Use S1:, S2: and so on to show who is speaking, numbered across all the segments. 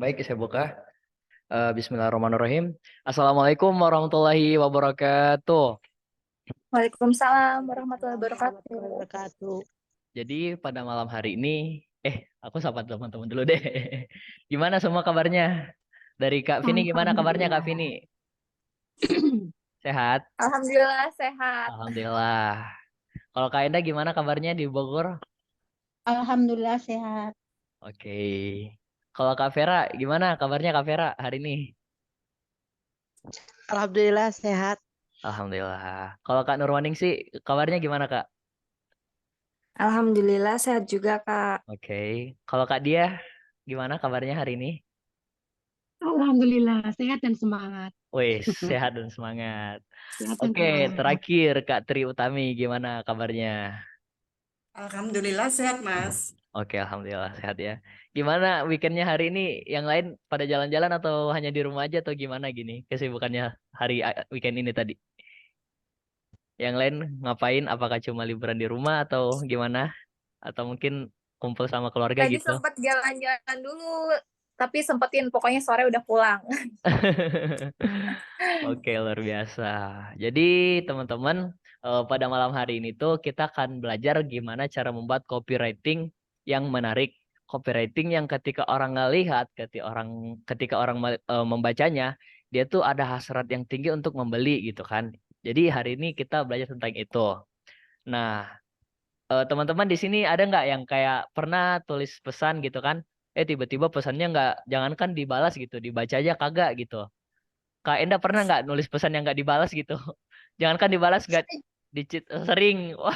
S1: Baik, saya buka. Bismillahirrahmanirrahim. Assalamualaikum warahmatullahi wabarakatuh.
S2: Waalaikumsalam warahmatullahi wabarakatuh.
S3: Wabarakatuh.
S1: Jadi pada malam hari ini, aku sapa teman-teman dulu deh. Gimana semua kabarnya? Dari Kak Vini, gimana kabarnya Kak Vini? Sehat?
S2: Alhamdulillah sehat.
S1: Alhamdulillah. Kalau Kak Enda gimana kabarnya di Bogor?
S3: Alhamdulillah sehat.
S1: Oke. Kalau Kak Vera, gimana kabarnya Kak Vera hari ini?
S3: Alhamdulillah sehat.
S1: Alhamdulillah. Kalau Kak Nurwaning sih, kabarnya gimana Kak?
S2: Alhamdulillah sehat juga, Kak.
S1: Oke. Kalau Kak Dia, gimana kabarnya hari ini?
S3: Alhamdulillah sehat dan semangat.
S1: Wih, sehat dan semangat.
S3: Sehat dan
S1: Oke,
S3: semangat.
S1: terakhir Kak Tri Utami, gimana kabarnya?
S4: Alhamdulillah sehat, Mas.
S1: Oke, alhamdulillah sehat ya. Gimana weekendnya hari ini? Yang lain pada jalan-jalan atau hanya di rumah aja atau gimana gini? Kesibukannya hari weekend ini tadi. Yang lain ngapain? Apakah cuma liburan di rumah atau gimana? Atau mungkin kumpul sama keluarga
S2: Tadi
S1: gitu?
S2: sempat jalan-jalan dulu, tapi sempetin pokoknya sore udah pulang.
S1: Oke, luar biasa. Jadi, teman-teman, pada malam hari ini tuh kita akan belajar gimana cara membuat copywriting yang menarik. Copywriting yang ketika orang ngelihat, ketika orang membacanya, dia tuh ada hasrat yang tinggi untuk membeli gitu kan. Jadi, hari ini kita belajar tentang itu. Nah, teman-teman di sini ada nggak yang kayak pernah tulis pesan gitu kan? Tiba-tiba pesannya nggak, jangankan dibalas gitu, dibaca aja kagak gitu. Kak Enda pernah nggak nulis pesan yang nggak dibalas gitu? Jangankan dibalas nggak dicit sering. Wah,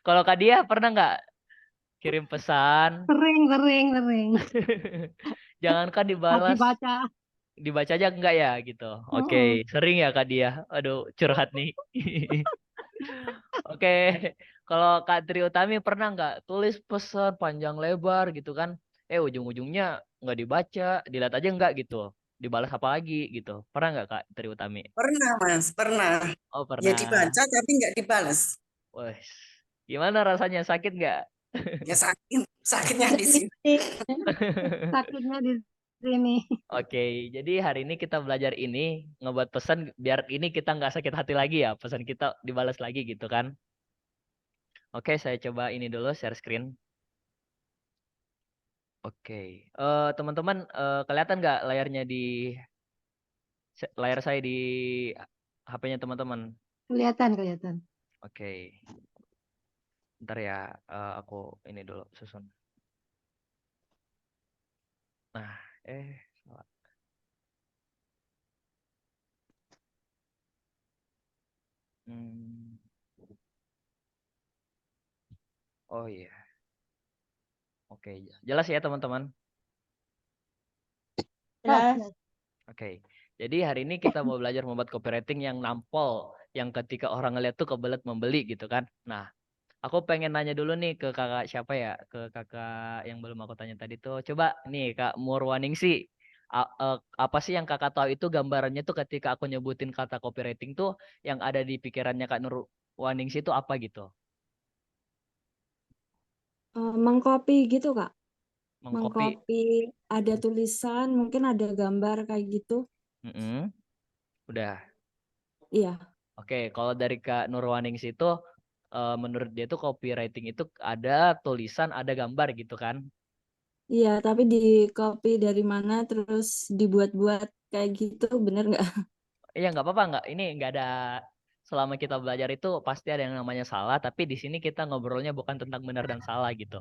S1: kalau Kak Dia pernah nggak kirim pesan,
S3: Sering.
S1: jangankan
S3: Harus
S1: dibalas,
S3: dibaca.
S1: dibaca aja enggak ya gitu. Oke,
S3: Mm-mm.
S1: sering ya Kak Dia. Aduh, curhat nih. Oke, kalau Kak Tri Utami pernah nggak tulis pesan panjang lebar gitu kan? Ujung-ujungnya nggak dibaca, dilihat aja nggak gitu. Dibalas apa lagi gitu. Pernah nggak Kak Tri Utami?
S4: Pernah, Mas. Pernah.
S1: Oh,
S4: Ya
S1: pernah.
S4: dibaca tapi nggak dibales.
S1: Wah, gimana rasanya? Sakit nggak?
S4: Ya sakitnya di
S3: Ini
S4: sini.
S3: sakitnya di sini.
S1: Oke, jadi hari ini kita belajar ini ngebuat pesan biar ini kita nggak sakit hati lagi ya, pesan kita dibalas lagi gitu kan. Oke, saya coba ini dulu share screen. Oke, teman-teman kelihatan nggak layarnya di layar saya di HP-nya teman-teman?
S3: Kelihatan.
S1: Oke, ntar ya aku ini dulu susun. Nah, salah. Hmm, oh iya, oke, jelas ya teman-teman.
S3: Jelas.
S1: Oke, jadi hari ini kita mau belajar membuat copywriting yang nampol, yang ketika orang ngeliat tuh kebelet membeli gitu kan. Nah, aku pengen nanya dulu nih ke kakak siapa ya, ke kakak yang belum aku tanya tadi tuh. Coba nih Kak Murwaningsi, apa sih yang kakak tahu itu gambarannya tuh ketika aku nyebutin kata copywriting tuh yang ada di pikirannya Kak Nurwaningsi itu apa gitu?
S5: Mengcopy gitu, Kak.
S1: Mengcopy.
S5: Mengcopy, ada tulisan, mungkin ada gambar kayak gitu.
S1: Mm-mm. Udah.
S5: Iya,
S1: Oke, kalau dari Kak Nurwaningsi itu menurut dia tuh copywriting itu ada tulisan, ada gambar gitu kan?
S5: iya, tapi di copy dari mana terus dibuat-buat kayak gitu, bener nggak?
S1: Iya nggak apa-apa nggak. Ini nggak ada selama kita belajar itu pasti ada yang namanya salah. Tapi di sini kita ngobrolnya bukan tentang benar dan salah gitu.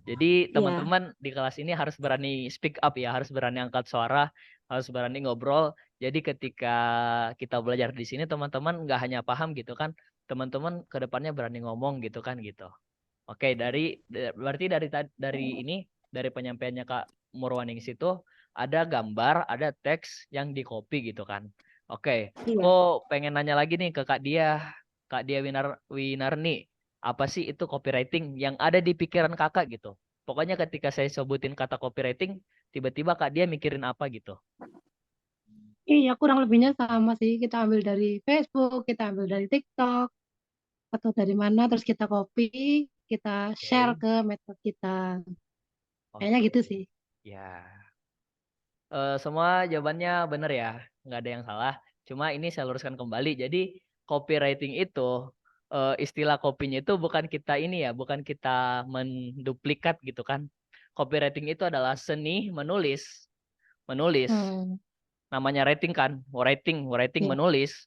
S1: Jadi
S5: Iya,
S1: teman-teman di kelas ini harus berani speak up ya, harus berani angkat suara, harus berani ngobrol. Jadi ketika kita belajar di sini teman-teman nggak hanya paham gitu kan, teman-teman ke depannya berani ngomong gitu kan gitu. Oke, berarti dari ini dari penyampaiannya Kak Murwaning situ ada gambar, ada teks yang di copy gitu kan. Oke,
S5: iya.
S1: kok pengen nanya lagi nih ke Kak Dia Winarni, apa sih itu copywriting yang ada di pikiran Kakak gitu? Pokoknya ketika saya sebutin kata copywriting, tiba-tiba Kak Dia mikirin apa gitu?
S3: Iya, kurang lebihnya sama sih. Kita ambil dari Facebook, kita ambil dari TikTok, atau dari mana, terus kita copy, kita share
S1: Oke,
S3: ke medsos kita. Kayaknya
S1: oke,
S3: gitu sih.
S1: ya. Semua jawabannya benar ya, nggak ada yang salah. Cuma ini saya luruskan kembali. Jadi copywriting itu istilah kopinya itu bukan kita ini ya, bukan kita menduplikat gitu kan. Copywriting itu adalah seni menulis, menulis. Namanya writing kan, writing
S3: Iya.
S1: menulis.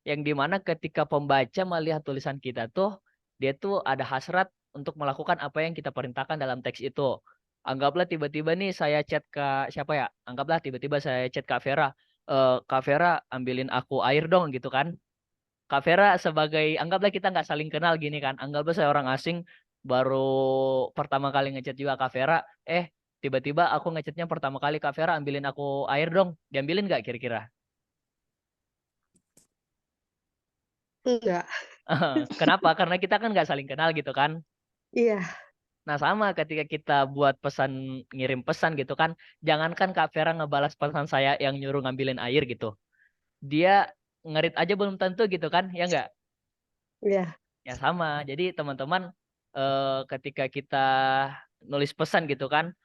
S1: Yang dimana ketika pembaca melihat tulisan kita tuh, dia tuh ada hasrat untuk melakukan apa yang kita perintahkan dalam teks itu. Anggaplah tiba-tiba nih saya chat ke siapa ya? Anggaplah tiba-tiba saya chat Kak Vera. Kak Vera ambilin aku air dong gitu kan. Kak Vera sebagai, anggaplah kita nggak saling kenal gini kan. Anggaplah saya orang asing, baru pertama kali ngechat juga Kak Vera. Tiba-tiba aku ngechatnya pertama kali, Kak Vera ambilin aku air dong. Diambilin nggak kira-kira?
S6: Enggak.
S1: Kenapa? Karena kita kan nggak saling kenal gitu kan.
S6: Iya.
S1: Nah sama ketika kita buat pesan, ngirim pesan gitu kan. Jangankan Kak Vera ngebalas pesan saya yang nyuruh ngambilin air gitu. Dia ngerit aja belum tentu gitu kan. Ya nggak?
S6: Iya.
S1: Ya sama. Jadi teman-teman ketika kita nulis pesan gitu kan.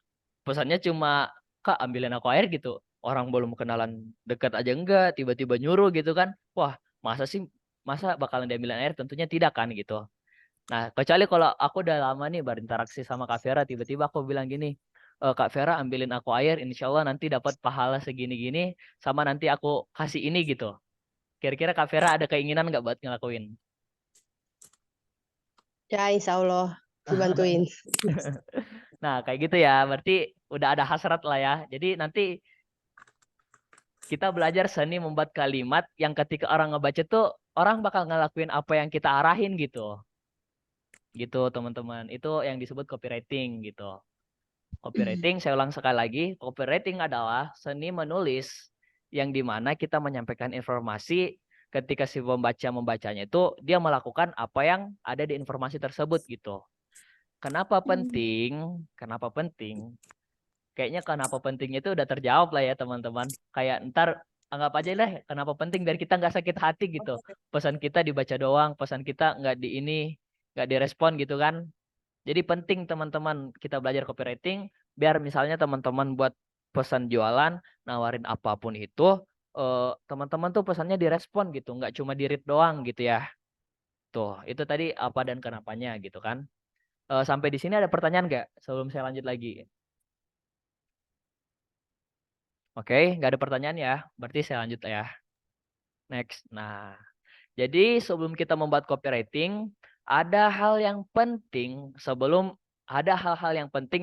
S1: Pesannya cuma, Kak ambilin aku air gitu. Orang belum kenalan dekat aja enggak. Tiba-tiba nyuruh gitu kan. Wah masa sih, masa bakalan diambilin air? Tentunya tidak kan gitu. Nah, kecuali kalau aku udah lama nih berinteraksi sama Kak Vera, tiba-tiba aku bilang gini, Kak Vera ambilin aku air, insya Allah nanti dapat pahala segini-gini, sama nanti aku kasih ini gitu. Kira-kira Kak Vera ada keinginan nggak buat ngelakuin?
S6: Ya, insya Allah dibantuin.
S1: Nah, kayak gitu ya, berarti udah ada hasrat lah ya. Jadi nanti kita belajar seni membuat kalimat yang ketika orang ngebaca tuh, orang bakal ngelakuin apa yang kita arahin gitu. Gitu teman-teman, itu yang disebut copywriting gitu. Copywriting, saya ulang sekali lagi, copywriting adalah seni menulis yang dimana kita menyampaikan informasi ketika si pembaca membacanya itu dia melakukan apa yang ada di informasi tersebut gitu. Kenapa penting? Kenapa penting? Kayaknya kenapa pentingnya itu udah terjawab lah ya teman-teman. Kayak ntar anggap aja lah kenapa penting biar kita nggak sakit hati gitu. Pesan kita dibaca doang, pesan kita nggak direspon gitu kan. Jadi penting teman-teman kita belajar copywriting biar misalnya teman-teman buat pesan jualan, nawarin apapun itu, teman-teman tuh pesannya direspon gitu, nggak cuma di-read doang gitu ya. Tuh, itu tadi apa dan kenapanya gitu kan. Sampai di sini ada pertanyaan nggak sebelum saya lanjut lagi? Oke, nggak ada pertanyaan ya. Berarti saya lanjut ya. Next. Nah, jadi sebelum kita membuat copywriting, ada hal-hal yang penting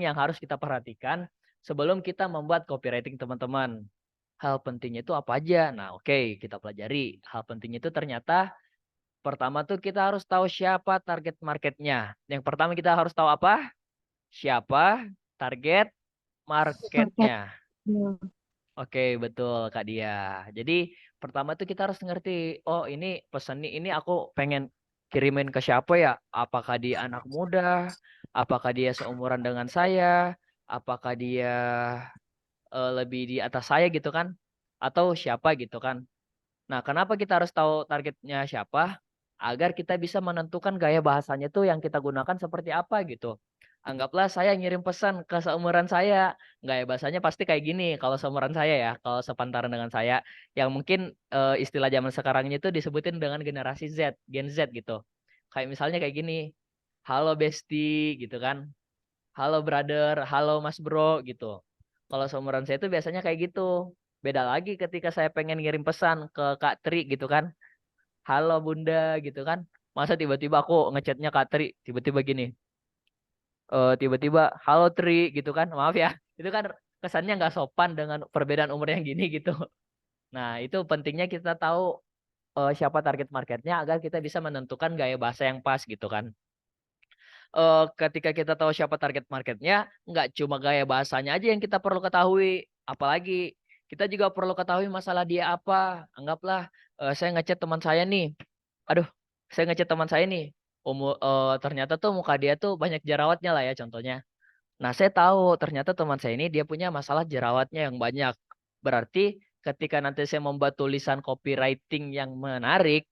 S1: yang harus kita perhatikan sebelum kita membuat copywriting teman-teman. Hal pentingnya itu apa aja? Nah, oke, kita pelajari. Hal pentingnya itu ternyata pertama tuh kita harus tahu siapa target marketnya. Yang pertama kita harus tahu apa? Siapa target
S3: Market.
S1: marketnya.
S3: Ya.
S1: Oke, betul Kak Dia. Jadi pertama tuh kita harus ngerti, oh ini pesan ini aku pengen kirimin ke siapa ya? Apakah dia anak muda? Apakah dia seumuran dengan saya? Apakah dia lebih di atas saya gitu kan? Atau siapa gitu kan? Nah, kenapa kita harus tahu targetnya siapa? Agar kita bisa menentukan gaya bahasanya tuh yang kita gunakan seperti apa gitu. Anggaplah saya ngirim pesan ke seumuran saya. Gaya bahasanya pasti kayak gini kalau seumuran saya ya. Kalau sepantaran dengan saya. Yang mungkin istilah zaman sekarang itu disebutin dengan generasi Z, Gen Z gitu. Kayak misalnya kayak gini. Halo bestie gitu kan. Halo brother, halo mas bro gitu. Kalau seumuran saya itu biasanya kayak gitu. Beda lagi ketika saya pengen ngirim pesan ke Kak Tri gitu kan. Halo Bunda gitu kan. Masa tiba-tiba aku ngechatnya Kak Tri, tiba-tiba gini. Tiba-tiba halo Tri gitu kan. Maaf ya. Itu kan kesannya nggak sopan dengan perbedaan umur yang gini gitu. Nah, itu pentingnya kita tahu siapa target marketnya agar kita bisa menentukan gaya bahasa yang pas gitu kan. Ketika kita tahu siapa target marketnya, nggak cuma gaya bahasanya aja yang kita perlu ketahui, apalagi kita juga perlu ketahui masalah dia apa. Anggaplah saya ngechat teman saya nih, aduh, saya ngechat teman saya nih, ternyata tuh muka dia tuh banyak jerawatnya lah ya contohnya. Nah, saya tahu ternyata teman saya ini dia punya masalah jerawatnya yang banyak. Berarti ketika nanti saya membuat tulisan copywriting yang menarik,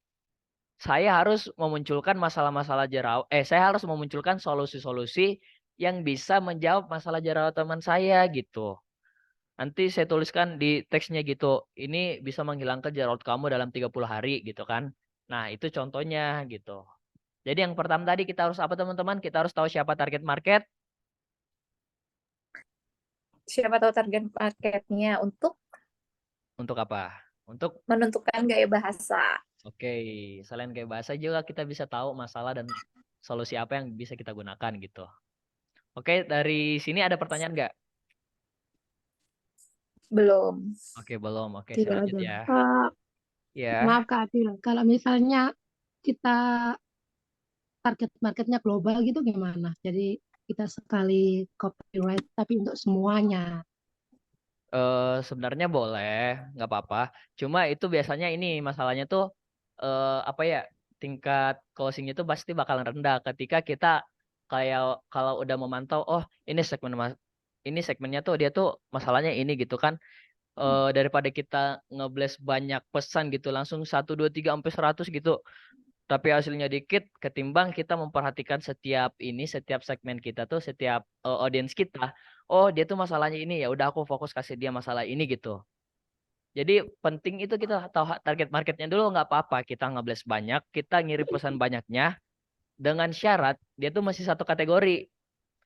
S1: saya harus memunculkan saya harus memunculkan solusi-solusi yang bisa menjawab masalah jerawat teman saya gitu. Nanti saya tuliskan di teksnya gitu. Ini bisa menghilangkan jerawat kamu dalam 30 hari gitu kan. Nah, itu contohnya gitu. Jadi yang pertama tadi kita harus apa teman-teman? Kita harus tahu siapa target market.
S2: Siapa tahu target marketnya untuk
S1: Untuk apa? Untuk
S2: menentukan gaya bahasa.
S1: oke, selain kayak bahasa juga kita bisa tahu masalah dan solusi apa yang bisa kita gunakan gitu. Oke, dari sini ada pertanyaan nggak?
S2: Belum.
S1: Oke, belum. Oke,
S5: Tidak
S1: saya lanjut
S5: ada.
S1: ya.
S3: Eh,
S1: Ya.
S3: maaf Kak Adil, kalau misalnya kita target marketnya global gitu gimana? Jadi kita sekali copyright tapi untuk semuanya.
S1: Sebenarnya boleh, nggak apa-apa. Cuma itu biasanya ini masalahnya tuh apa ya, tingkat closing itu pasti bakalan rendah ketika kita kayak kalau udah memantau, oh ini ini segmennya tuh dia tuh masalahnya ini gitu kan. Daripada kita ngeblast banyak pesan gitu langsung 1, 2, 3 sampai 100 gitu. Tapi hasilnya dikit ketimbang kita memperhatikan setiap segmen kita tuh, setiap audiens kita. Oh, dia tuh masalahnya ini ya udah aku fokus kasih dia masalah ini gitu. Jadi penting itu kita tahu target marketnya dulu nggak apa-apa. Kita nge-blast banyak, kita ngirim pesan banyaknya dengan syarat dia tuh masih satu kategori.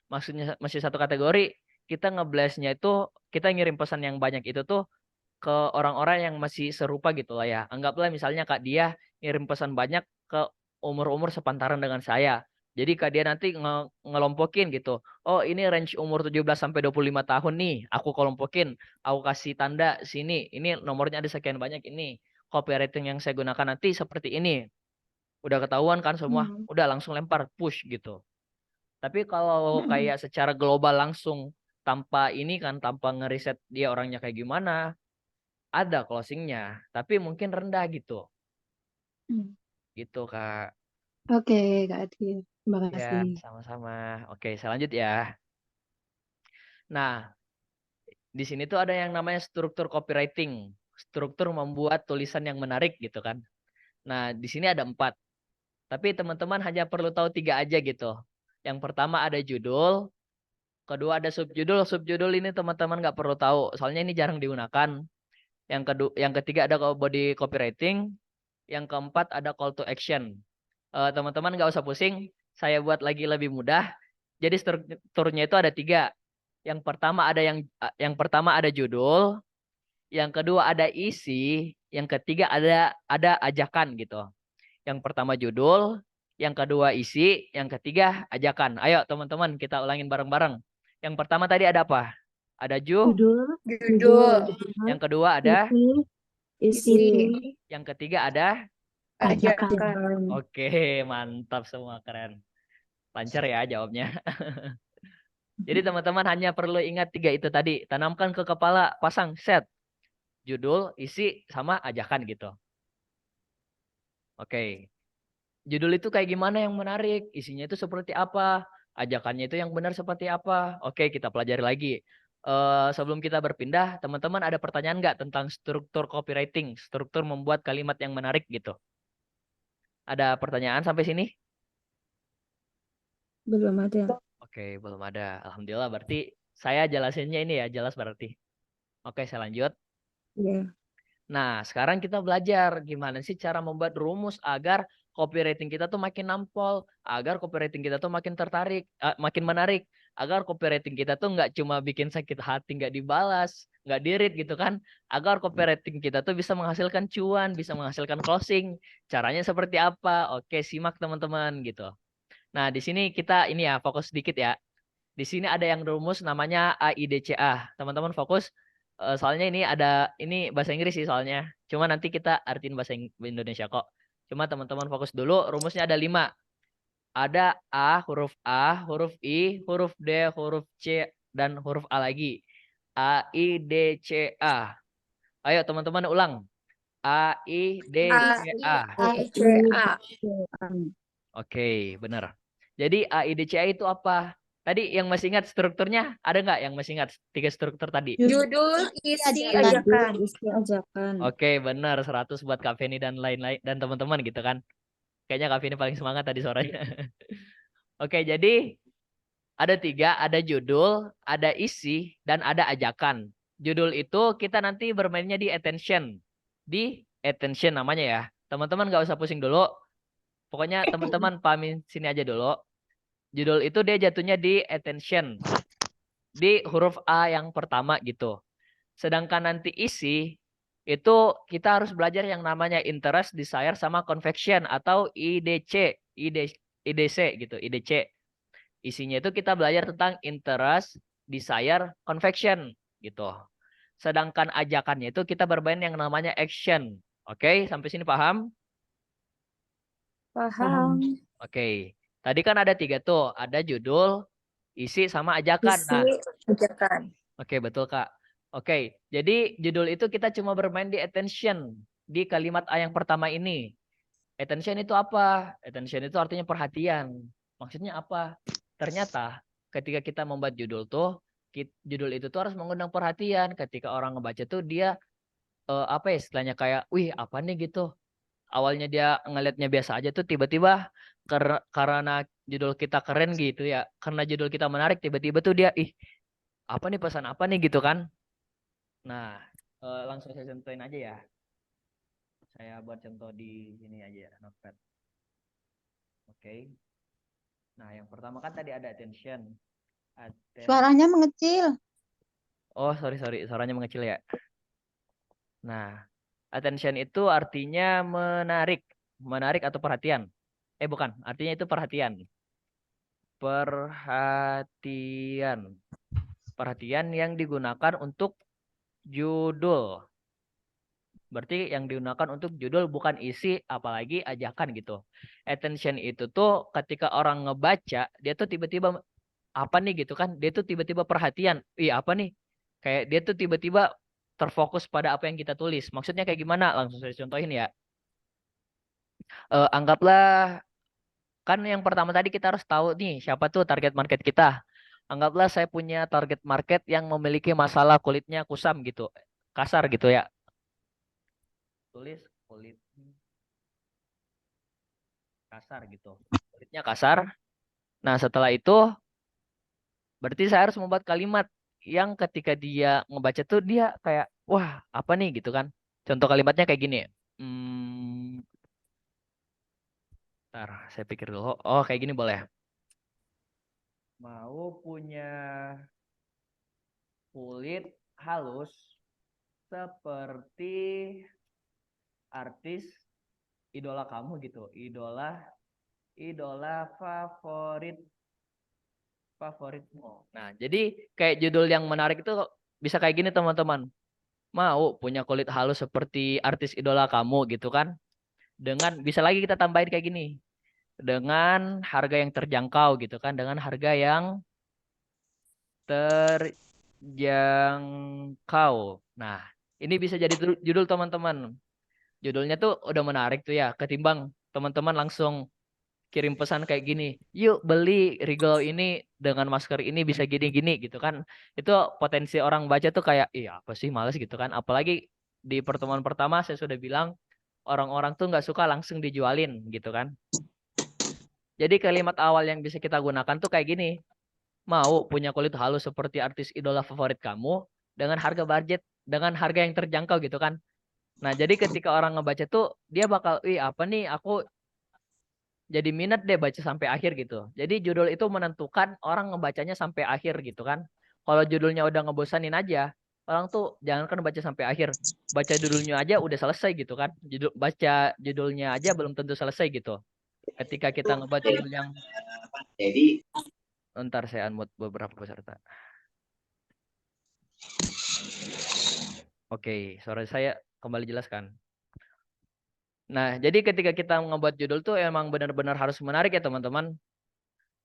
S1: Maksudnya masih satu kategori, kita nge-blastnya itu kita ngirim pesan yang banyak itu tuh ke orang-orang yang masih serupa gitu lah ya. Anggaplah misalnya Kak dia ngirim pesan banyak ke umur-umur sepantaran dengan saya. Jadi Kak dia nanti ngelompokin gitu. Oh ini range umur 17 sampai 25 tahun nih. Aku kelompokin. Aku kasih tanda sini. Ini nomornya ada sekian banyak ini. Copywriting yang saya gunakan nanti seperti ini. Udah ketahuan kan semua. Udah langsung lempar push gitu. Tapi kalau kayak secara global langsung tanpa ini kan tanpa ngeriset dia orangnya kayak gimana, ada closingnya, tapi mungkin rendah gitu. Gitu, Kak.
S3: Oke, Kak Adil. Terima
S1: Ya,
S3: kasih.
S1: sama-sama. Oke, saya lanjut ya. Nah, di sini tuh ada yang namanya struktur copywriting. Struktur membuat tulisan yang menarik gitu kan. Nah, di sini ada 4. Tapi teman-teman hanya perlu tahu 3 aja gitu. Yang pertama ada judul, kedua ada subjudul. Subjudul ini teman-teman nggak perlu tahu, soalnya ini jarang digunakan. Yang ketiga ada body copywriting. Yang keempat ada call to action. Teman-teman nggak usah pusing, saya buat lagi lebih mudah. Jadi strukturnya itu ada 3. Yang pertama ada judul, yang kedua ada isi, yang ketiga ada ajakan gitu. Yang pertama judul, yang kedua isi, yang ketiga ajakan. Ayo teman-teman kita ulangin bareng-bareng. Yang pertama tadi ada apa? Ada
S3: Judul,
S2: Judul,
S1: yang kedua ada,
S5: isi,
S1: yang ketiga ada.
S2: ajakan.
S1: Oke, mantap semua, keren. Lancar ya jawabnya. Jadi teman-teman hanya perlu ingat 3 itu tadi. Tanamkan ke kepala, pasang set. Judul, isi, sama ajakan gitu. Oke. Judul itu kayak gimana yang menarik? Isinya itu seperti apa? Ajakannya itu yang benar seperti apa? Oke, kita pelajari lagi. Sebelum kita berpindah, teman-teman ada pertanyaan nggak tentang struktur copywriting? Struktur membuat kalimat yang menarik gitu. Ada pertanyaan sampai sini?
S5: belum ada.
S1: Oke, belum ada. Alhamdulillah, berarti saya jelasinnya ini ya, jelas berarti. Oke, saya lanjut.
S5: Ya.
S1: Nah, sekarang kita belajar gimana sih cara membuat rumus agar copywriting kita tuh makin nampol, agar copywriting kita tuh makin makin menarik, agar copywriting kita tuh nggak cuma bikin sakit hati, nggak dibalas, nggak di-read gitu kan, agar copywriting kita tuh bisa menghasilkan cuan, bisa menghasilkan closing. Caranya seperti apa? Oke, simak teman-teman gitu. Nah, di sini kita ini ya fokus sedikit ya. Di sini ada yang rumus namanya AIDCA. Teman-teman fokus. Soalnya ini bahasa Inggris sih soalnya. Cuma nanti kita artiin bahasa Indonesia kok. Cuma teman-teman fokus dulu. Rumusnya ada 5. Ada A, huruf I, huruf D, huruf C, dan huruf A lagi. AIDCA. Ayo teman-teman ulang. AIDCA.
S2: AIDCA.
S1: Oke, benar. Jadi AIDCA itu apa? Tadi yang masih ingat strukturnya ada nggak yang masih ingat 3 struktur tadi?
S2: Judul, isi,
S5: Judul,
S2: ajakan.
S5: isi, ajakan.
S1: Oke, benar 100 buat Kak Feni dan lain-lain dan teman-teman gitu kan. Kayaknya Kak Feni paling semangat tadi sorenya. Oke, jadi ada 3, ada judul, ada isi, dan ada ajakan. judul itu kita nanti bermainnya di attention. Di attention namanya ya. Teman-teman nggak usah pusing dulu. Pokoknya teman-teman pahamin sini aja dulu. Judul itu dia jatuhnya di attention. Di huruf A yang pertama gitu. Sedangkan nanti isi itu kita harus belajar yang namanya interest, desire, sama convection atau IDC, IDC gitu, IDC. Isinya itu kita belajar tentang interest, desire, convection gitu. Sedangkan ajakannya itu kita bermain yang namanya action. Oke, sampai sini paham?
S5: Paham.
S1: Oke. Tadi kan ada 3 tuh, ada judul, isi, sama ajakan.
S2: Isi
S1: Nah,
S2: ajakan.
S1: oke, betul Kak. Oke, jadi judul itu kita cuma bermain di attention di kalimat A yang pertama ini. Attention itu apa? Attention itu artinya perhatian. Maksudnya apa? Ternyata ketika kita membuat judul tuh, judul itu tuh harus mengundang perhatian. Ketika orang ngebaca tuh dia apa ya istilahnya kayak, wih apa nih gitu. Awalnya dia ngelihatnya biasa aja tuh tiba-tiba karena judul kita keren gitu ya. Karena judul kita menarik tiba-tiba tuh dia, ih apa nih pesan apa nih gitu kan. Nah, langsung saya contohin aja ya. Saya buat contoh di sini aja ya, notepad. Oke. Nah, yang pertama kan tadi ada attention.
S7: Suaranya mengecil.
S1: Oh, sorry. Suaranya mengecil ya. Nah, attention itu artinya menarik. Menarik atau perhatian. Bukan. Artinya itu perhatian. Perhatian. Perhatian yang digunakan untuk judul. Berarti yang digunakan untuk judul bukan isi, apalagi ajakan gitu. Attention itu tuh ketika orang ngebaca, dia tuh tiba-tiba apa nih gitu kan. Dia tuh tiba-tiba perhatian. Ih apa nih? Kayak dia tuh tiba-tiba terfokus pada apa yang kita tulis. Maksudnya kayak gimana? Langsung saya contohin ya. Anggaplah, kan yang pertama tadi kita harus tahu nih, siapa tuh target market kita. Anggaplah saya punya target market yang memiliki masalah kulitnya kusam gitu. Kasar gitu ya. Tulis kulit kasar gitu. Kulitnya kasar. Nah, setelah itu berarti saya harus membuat kalimat yang ketika dia ngebaca tuh dia kayak wah, apa nih gitu kan. Contoh kalimatnya kayak gini. Ntar saya pikir dulu. Oh, kayak gini boleh. Mau punya kulit halus seperti artis idola kamu gitu. Idola favoritmu. Nah, jadi kayak judul yang menarik itu bisa kayak gini teman-teman. Mau punya kulit halus seperti artis idola kamu gitu kan. Dengan bisa lagi kita tambahin kayak gini. Dengan harga yang terjangkau gitu kan. Dengan harga yang terjangkau. Nah, ini bisa jadi judul teman-teman. Judulnya tuh udah menarik tuh ya. Ketimbang teman-teman langsung kirim pesan kayak gini, yuk beli Regal ini dengan masker ini bisa gini-gini gitu kan. Itu potensi orang baca tuh kayak, iya apa sih males gitu kan. Apalagi di pertemuan pertama saya sudah bilang, orang-orang tuh nggak suka langsung dijualin gitu kan. Jadi kalimat awal yang bisa kita gunakan tuh kayak gini, mau punya kulit halus seperti artis idola favorit kamu dengan harga budget, dengan harga yang terjangkau gitu kan. Nah jadi ketika orang ngebaca tuh, dia bakal, ih apa nih aku jadi minat deh baca sampai akhir gitu. Jadi judul itu menentukan orang ngebacanya sampai akhir gitu kan. Kalau judulnya udah ngebosanin aja, orang tuh jangankan baca sampai akhir. Baca judulnya aja udah selesai gitu kan. Baca judulnya aja belum tentu selesai gitu. Ketika kita ngebaca judul yang ntar saya unmute beberapa peserta. Oke, suara saya kembali jelaskan. Nah, jadi ketika kita ngebuat judul tuh emang benar-benar harus menarik ya teman-teman.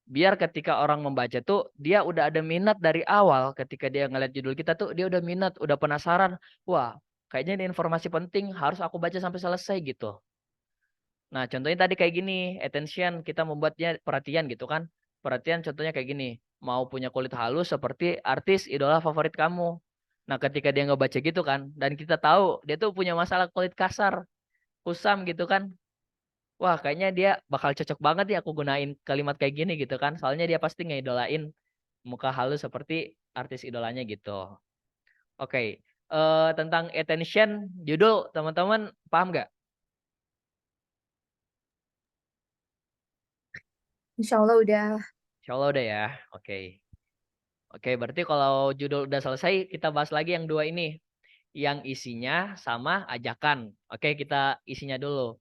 S1: Biar ketika orang membaca tuh dia udah ada minat dari awal. Ketika dia ngeliat judul kita tuh dia udah minat, udah penasaran. Wah, kayaknya ini informasi penting, harus aku baca sampai selesai gitu. Nah, contohnya tadi kayak gini, attention, kita membuatnya perhatian gitu kan. Perhatian contohnya kayak gini, mau punya kulit halus seperti artis idola favorit kamu. Nah, ketika dia ngebaca gitu kan, dan kita tahu dia tuh punya masalah kulit kasar, kusam gitu kan. Wah, kayaknya dia bakal cocok banget ya aku gunain kalimat kayak gini gitu kan. Soalnya dia pasti ngidolain muka halus seperti artis idolanya gitu. Oke. Tentang attention, judul teman-teman paham nggak?
S2: Insya Allah udah.
S1: Insya Allah udah ya. Oke. Oke, berarti kalau judul udah selesai, kita bahas lagi yang dua ini. Yang isinya sama ajakan. Oke, kita isinya dulu.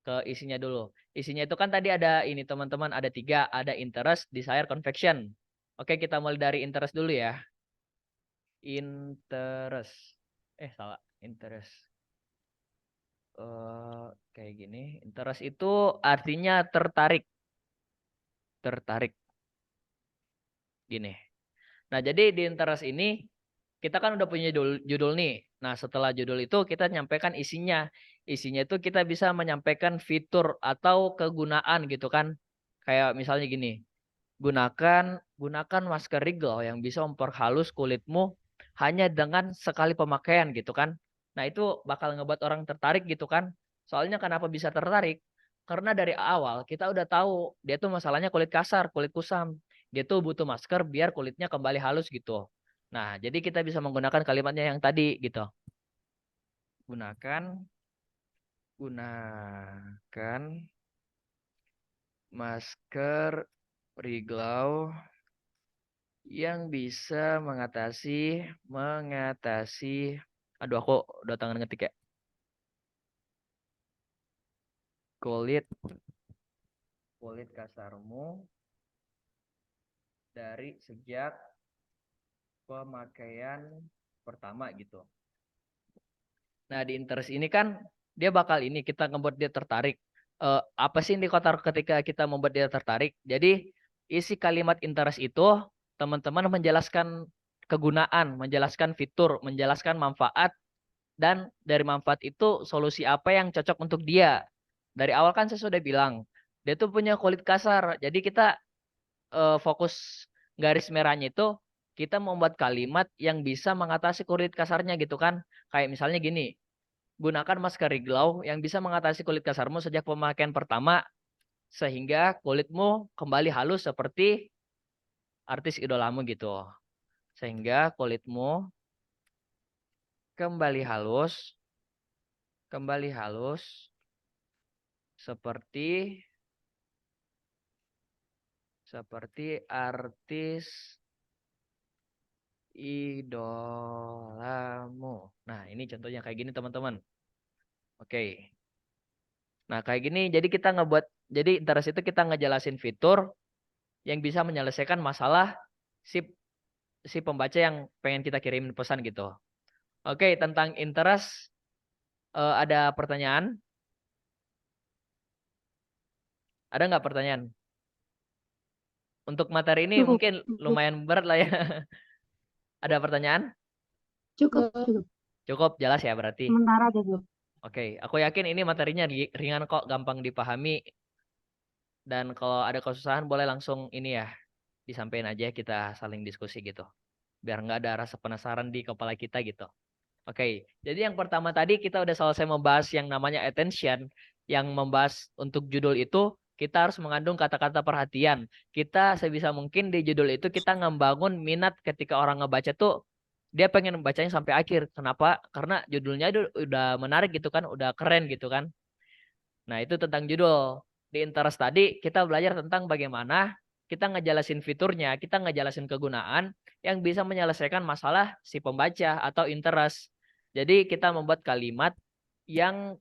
S1: Ke isinya dulu. Isinya itu kan tadi ada ini teman-teman, ada 3. Ada interest, desire, conviction. Oke, kita mulai dari interest dulu ya. Interest. Salah. Interest. Kayak gini. Interest itu artinya tertarik. Tertarik. Gini. Nah, jadi di interest ini kita kan udah punya judul nih. Nah, setelah judul itu kita nyampaikan isinya. Isinya itu kita bisa menyampaikan fitur atau kegunaan gitu kan. Kayak misalnya gini. Gunakan masker Regal yang bisa memperhalus kulitmu hanya dengan sekali pemakaian gitu kan. Nah, itu bakal ngebuat orang tertarik gitu kan. Soalnya kenapa bisa tertarik? Karena dari awal kita udah tahu dia tuh masalahnya kulit kasar, kulit kusam. Dia tuh butuh masker biar kulitnya kembali halus gitu. Nah, jadi kita bisa menggunakan kalimatnya yang tadi gitu. Gunakan masker Regal yang bisa mengatasi aduh aku udah tangan ngetik ya. Kulit kasarmu dari sejak pemakaian pertama gitu. Nah, di interest ini kan dia bakal ini kita ngebuat dia tertarik. Apa sih indikator ketika kita membuat dia tertarik? Jadi isi kalimat interest itu teman-teman menjelaskan kegunaan, menjelaskan fitur, menjelaskan manfaat, dan dari manfaat itu solusi apa yang cocok untuk dia. Dari awal kan saya sudah bilang, dia tuh punya kulit kasar. Jadi kita fokus garis merahnya itu kita membuat kalimat yang bisa mengatasi kulit kasarnya gitu kan. Kayak misalnya gini, gunakan masker Regal yang bisa mengatasi kulit kasarmu sejak pemakaian pertama sehingga kulitmu kembali halus seperti artis idolamu gitu. Sehingga kulitmu kembali halus seperti artis idolamu. Nah, ini contohnya kayak gini teman-teman. Oke. Nah, kayak gini jadi kita jadi interest itu kita ngejelasin fitur yang bisa menyelesaikan masalah si pembaca yang pengen kita kirimin pesan gitu. Oke, tentang interest ada pertanyaan? Ada nggak pertanyaan? Untuk materi ini
S3: Cukup,
S1: mungkin lumayan berat lah ya. Ada pertanyaan?
S3: cukup.
S1: Cukup jelas ya berarti.
S3: Sementara cukup.
S1: Oke, aku yakin ini materinya ringan kok, gampang dipahami. Dan kalau ada kesusahan boleh langsung ini ya, disampaikan aja kita saling diskusi gitu. Biar nggak ada rasa penasaran di kepala kita gitu. Oke, jadi yang pertama tadi kita udah selesai membahas yang namanya attention. Yang membahas untuk judul itu, kita harus mengandung kata-kata perhatian. Kita sebisa mungkin di judul itu kita ngebangun minat ketika orang ngebaca tuh, dia pengen membacanya sampai akhir. Kenapa? Karena judulnya udah menarik gitu kan, udah keren gitu kan. Nah, itu tentang judul. Di interest tadi kita belajar tentang bagaimana kita ngejelasin fiturnya, kita ngejelasin kegunaan yang bisa menyelesaikan masalah si pembaca atau interest. Jadi kita membuat kalimat yang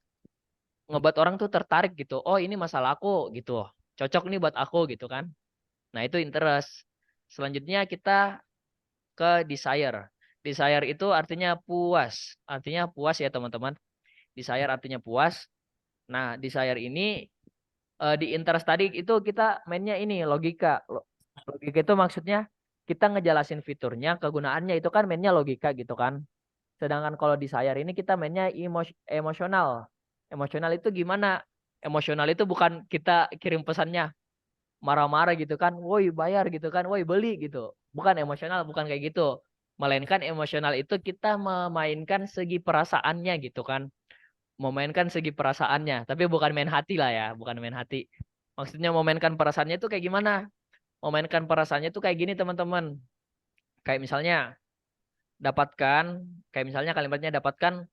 S1: ngebuat orang tuh tertarik gitu. Oh, ini masalah aku gitu. Cocok nih buat aku gitu kan. Nah, itu interest. Selanjutnya kita ke desire. Desire itu artinya puas. Artinya puas ya teman-teman. Desire artinya puas. Nah, desire ini di interest tadi itu kita mainnya ini logika. Logika itu maksudnya kita ngejelasin fiturnya, kegunaannya itu kan mainnya logika gitu kan. Sedangkan kalau desire ini kita mainnya emosional. Emosional itu gimana? Emosional itu bukan kita kirim pesannya marah-marah gitu kan, woi bayar gitu kan, woi beli gitu. Bukan emosional, bukan kayak gitu. Melainkan emosional itu kita memainkan segi perasaannya gitu kan. Memainkan segi perasaannya, tapi bukan main hati lah ya, bukan main hati. Maksudnya memainkan perasaannya itu kayak gimana? Memainkan perasaannya itu kayak gini teman-teman. Kayak misalnya dapatkan, kayak misalnya kalimatnya dapatkan,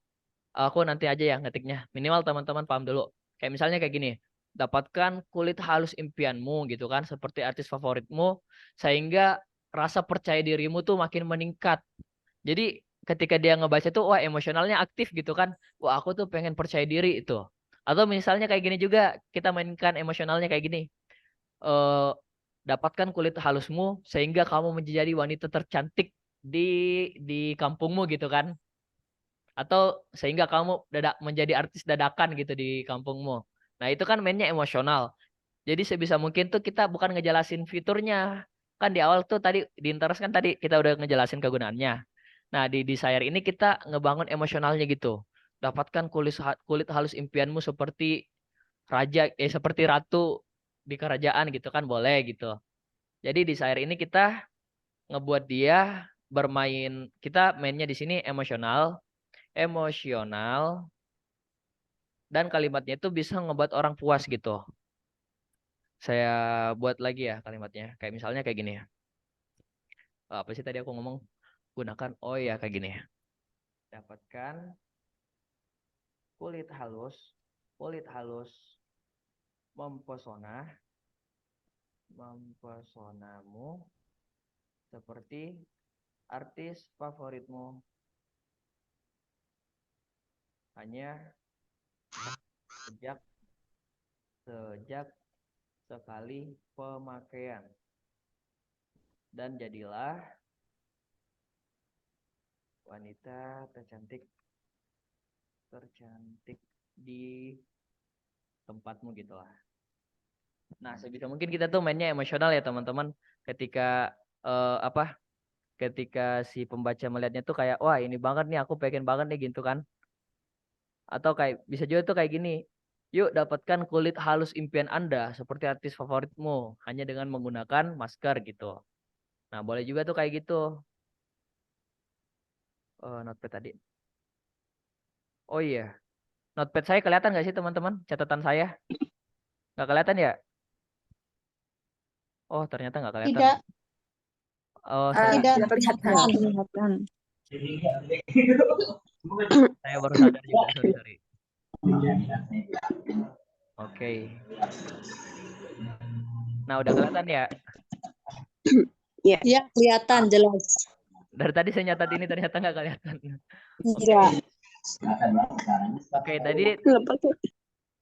S1: aku nanti aja ya ngetiknya. Minimal teman-teman paham dulu. Kayak misalnya kayak gini. Dapatkan kulit halus impianmu gitu kan, seperti artis favoritmu, sehingga rasa percaya dirimu tuh makin meningkat. Jadi ketika dia ngebaca tuh, wah emosionalnya aktif gitu kan. Wah aku tuh pengen percaya diri itu. Atau misalnya kayak gini juga, kita mainkan emosionalnya kayak gini. eh Dapatkan kulit halusmu sehingga kamu menjadi wanita tercantik di kampungmu gitu kan. Atau sehingga kamu menjadi artis dadakan gitu di kampungmu. Nah, itu kan mainnya emosional. Jadi sebisa mungkin tuh kita bukan ngejelasin fiturnya. Kan di awal tuh tadi di interest kan tadi kita udah ngejelasin kegunaannya. Nah, di Desire ini kita ngebangun emosionalnya gitu. Dapatkan kulit halus impianmu seperti seperti ratu di kerajaan gitu kan boleh gitu. Jadi Desire ini kita ngebuat dia bermain, kita mainnya di sini emosional dan kalimatnya itu bisa ngebuat orang puas gitu. Saya buat lagi ya kalimatnya. Kayak misalnya kayak gini ya. Apa sih tadi aku ngomong? Gunakan oh ya kayak gini ya. Dapatkan kulit halus mempesonamu seperti artis favoritmu. Hanya sejak sekali pemakaian. Dan jadilah wanita tercantik di tempatmu gitulah. Nah, sebisa mungkin kita tuh mainnya emosional ya teman-teman. Ketika ketika si pembaca melihatnya tuh kayak wah ini banget nih aku pengen banget nih gitu kan. Atau kayak bisa juga tuh kayak gini. Yuk dapatkan kulit halus impian Anda seperti artis favoritmu hanya dengan menggunakan masker gitu. Nah, boleh juga tuh kayak gitu. Notepad tadi. Oh iya, notepad saya kelihatan nggak sih teman-teman? Catatan saya nggak kelihatan ya? Oh ternyata nggak kelihatan.
S7: Tidak,
S1: Oh saya
S7: tidak
S2: Tidak kelihatan.
S5: Kelihatan.
S1: saya baru sadar juga, sorry. Oke. Nah udah kelihatan ya.
S7: Ya, kelihatan jelas.
S1: Dari tadi saya nyatat ini ternyata nggak kelihatan.
S7: Enggak.
S1: Oke, tadi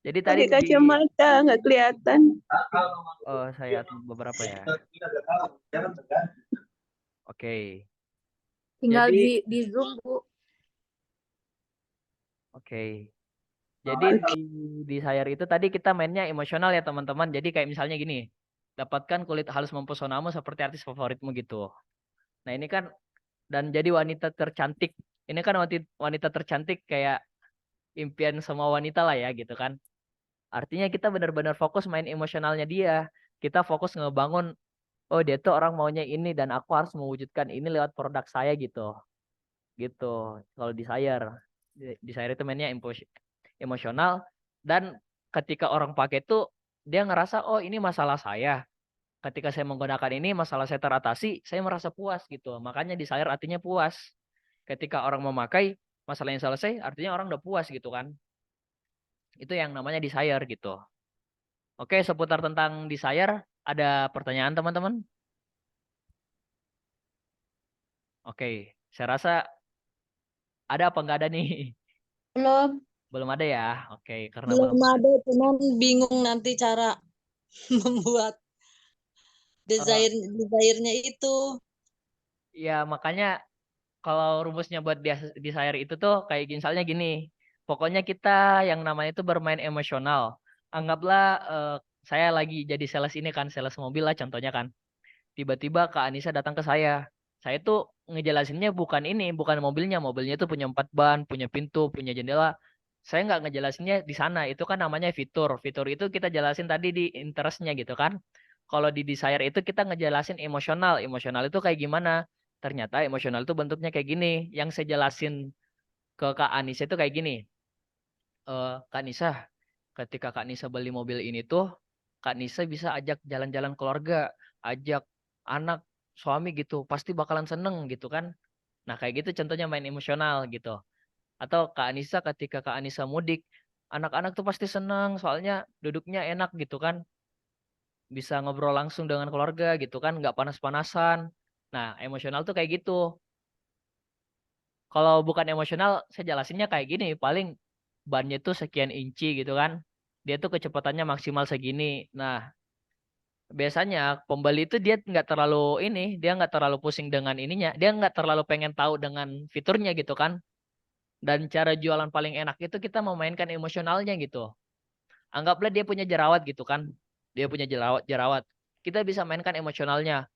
S1: jadi
S8: Pakai
S1: di
S8: kacamata nggak kelihatan.
S1: saya atur beberapa ya. Oke.
S2: Tinggal
S1: Jadi
S2: di Zoom, Bu.
S1: oke. Jadi di Desire itu tadi kita mainnya emosional ya teman-teman. Jadi kayak misalnya gini, dapatkan kulit halus mempesonamu seperti artis favoritmu gitu. Nah ini kan dan jadi wanita tercantik. Ini kan wanita tercantik kayak impian semua wanita lah ya gitu kan. Artinya kita benar-benar fokus main emosionalnya dia. Kita fokus ngebangun, oh dia tuh orang maunya ini dan aku harus mewujudkan ini lewat produk saya gitu. Gitu. Kalau Desire itu mainnya emosional dan ketika orang pakai itu dia ngerasa oh ini masalah saya. Ketika saya menggunakan ini masalah saya teratasi, saya merasa puas gitu. Makanya Desire artinya puas. Ketika orang memakai masalahnya selesai, artinya orang udah puas gitu kan. Itu yang namanya Desire gitu. Oke, seputar tentang Desire, ada pertanyaan teman-teman? Oke, saya rasa ada apa enggak ada nih?
S7: Belum,
S1: Belum ada ya? Oke, karena
S7: belum
S1: belum
S7: ada, cuman bingung nanti cara membuat desainnya itu.
S1: ya makanya kalau rumusnya buat Desire itu tuh kayak misalnya gini. Pokoknya kita yang namanya itu bermain emosional. Anggaplah saya lagi jadi sales ini kan, sales mobil lah contohnya kan. Tiba-tiba Kak Anissa datang ke saya. Saya tuh ngejelasinnya bukan ini, bukan mobilnya. Mobilnya tuh punya 4 ban, punya pintu, punya jendela. Saya nggak ngejelasinnya di sana. Itu kan namanya fitur. Fitur itu kita jelasin tadi di interestnya gitu kan. Kalau di Desire itu kita ngejelasin emosional. Emosional itu kayak gimana? Ternyata emosional itu bentuknya kayak gini. Yang saya jelasin ke Kak Anissa itu kayak gini. Kak Nisa, ketika Kak Nisa beli mobil ini tuh, Kak Nisa bisa ajak jalan-jalan keluarga, ajak anak, suami gitu, pasti bakalan seneng gitu kan. Nah, kayak gitu contohnya main emosional gitu. Atau Kak Anissa ketika Kak Anissa mudik, anak-anak tuh pasti senang soalnya duduknya enak gitu kan. Bisa ngobrol langsung dengan keluarga gitu kan, nggak panas-panasan. Nah, emosional tuh kayak gitu. Kalau bukan emosional, saya jelasinnya kayak gini, paling bannya tuh sekian inci gitu kan. Dia tuh kecepatannya maksimal segini. Nah, biasanya pembeli itu dia nggak terlalu pusing dengan ininya, dia nggak terlalu pengen tahu dengan fiturnya gitu kan. Dan cara jualan paling enak itu kita memainkan emosionalnya gitu. Anggaplah dia punya jerawat gitu kan, dia punya jerawat, kita bisa mainkan emosionalnya.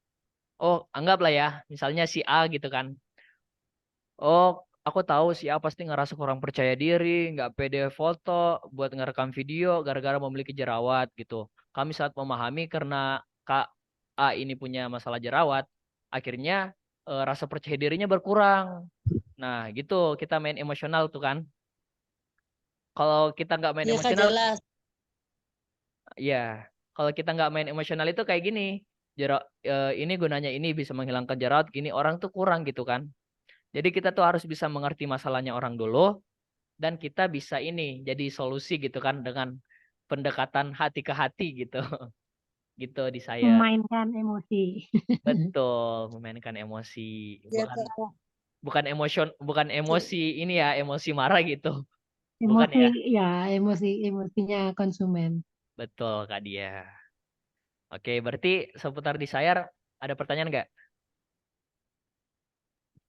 S1: Oh, anggaplah ya, misalnya si A gitu kan. Oh, aku tahu si A pasti ngerasa kurang percaya diri, nggak pede foto buat ngerekam video gara-gara memiliki jerawat gitu. Kami saat memahami karena Kak A ini punya masalah jerawat, akhirnya rasa percaya dirinya berkurang. Nah, gitu kita main emosional tuh kan. Kalau kita nggak main
S7: Iya Kak,
S1: emosional,
S7: jelas.
S1: ya, kalau kita nggak main emosional itu kayak gini. Ini gunanya ini bisa menghilangkan jerawat, gini orang tuh kurang gitu kan. Jadi kita tuh harus bisa mengerti masalahnya orang dulu dan kita bisa ini jadi solusi gitu kan dengan pendekatan hati ke hati gitu. Gitu di saya.
S3: Memainkan emosi.
S1: Betul, memainkan emosi.
S7: Iya
S1: Bukan
S7: Kak.
S1: bukan emosi ini ya, emosi marah gitu. Bukan
S3: Emosi,
S1: ya?
S3: ya, emosinya konsumen.
S1: Betul Kak dia. Oke, berarti seputar desire ada pertanyaan nggak?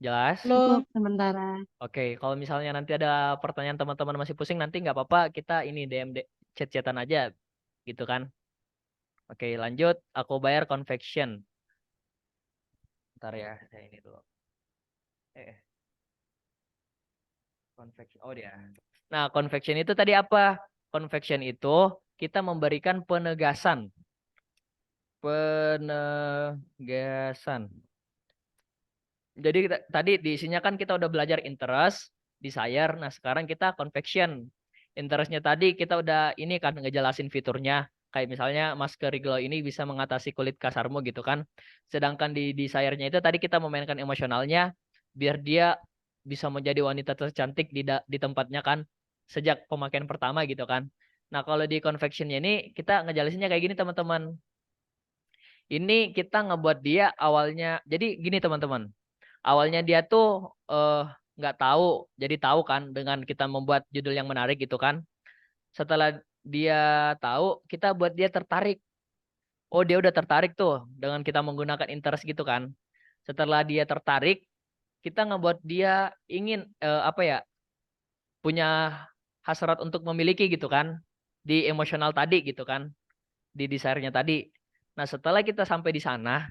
S1: Jelas?
S3: Cukup
S7: Belum.
S3: sementara.
S1: Oke, kalau misalnya nanti ada pertanyaan teman-teman masih pusing nanti nggak apa-apa kita ini DM chat-chatan aja gitu kan. Oke, lanjut. Aku bayar convection. Ntar ya, saya ini dulu. Convection. Oh dia. Nah, convection itu tadi apa? Convection itu kita memberikan penegasan. Penegasan. Jadi tadi di isinya kan kita udah belajar interest, desire. Nah, sekarang kita convection. Interestnya tadi kita udah ini kan ngejelasin fiturnya. Kayak misalnya masker glow ini bisa mengatasi kulit kasarmu gitu kan. Sedangkan di desire-nya itu tadi kita memainkan emosionalnya biar dia bisa menjadi wanita tercantik di tempatnya kan sejak pemakaian pertama gitu kan. Nah, kalau di convection-nya ini kita ngejelasinnya kayak gini teman-teman. Ini kita ngebuat dia awalnya. Jadi gini teman-teman. Awalnya dia tuh nggak tahu, jadi tahu kan dengan kita membuat judul yang menarik gitu kan. Setelah dia tahu, kita buat dia tertarik. Oh, dia udah tertarik tuh dengan kita menggunakan interest gitu kan. Setelah dia tertarik, kita ngebuat dia ingin apa ya, punya hasrat untuk memiliki gitu kan. Di emosional tadi gitu kan, di desire-nya tadi. Nah, setelah kita sampai di sana,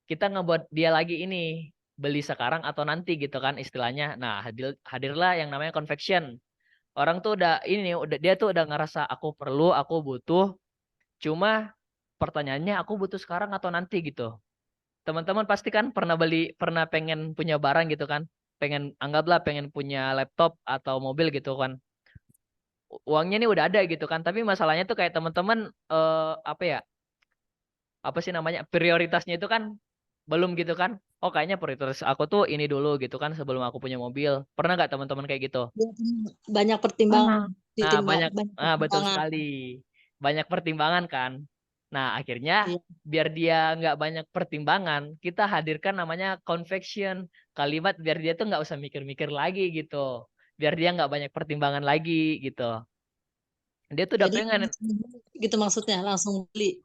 S1: kita ngebuat dia lagi ini beli sekarang atau nanti gitu kan istilahnya. Nah, hadirlah yang namanya convection. Orang tuh udah ini dia tuh udah ngerasa aku perlu, aku butuh. Cuma pertanyaannya aku butuh sekarang atau nanti gitu. Teman-teman pasti kan pernah pengen punya barang gitu kan. Anggaplah pengen punya laptop atau mobil gitu kan. Uangnya nih udah ada gitu kan, tapi masalahnya tuh kayak teman-teman apa ya? Apa sih namanya? Prioritasnya itu kan belum gitu kan. Oh, kayaknya prioritas aku tuh ini dulu gitu kan sebelum aku punya mobil. Pernah nggak teman-teman kayak gitu?
S7: Iya, banyak pertimbangan.
S3: Mana?
S1: Nah,
S7: Banyak
S1: betul
S7: pertimbangan.
S1: sekali. Banyak pertimbangan kan. Nah, akhirnya
S7: Iya.
S1: biar dia nggak banyak pertimbangan, kita hadirkan namanya convection. Kalimat biar dia tuh nggak usah mikir-mikir lagi gitu. Biar dia nggak banyak pertimbangan lagi gitu. Dia tuh udah
S7: Jadi
S1: pengen.
S7: gitu maksudnya, langsung beli.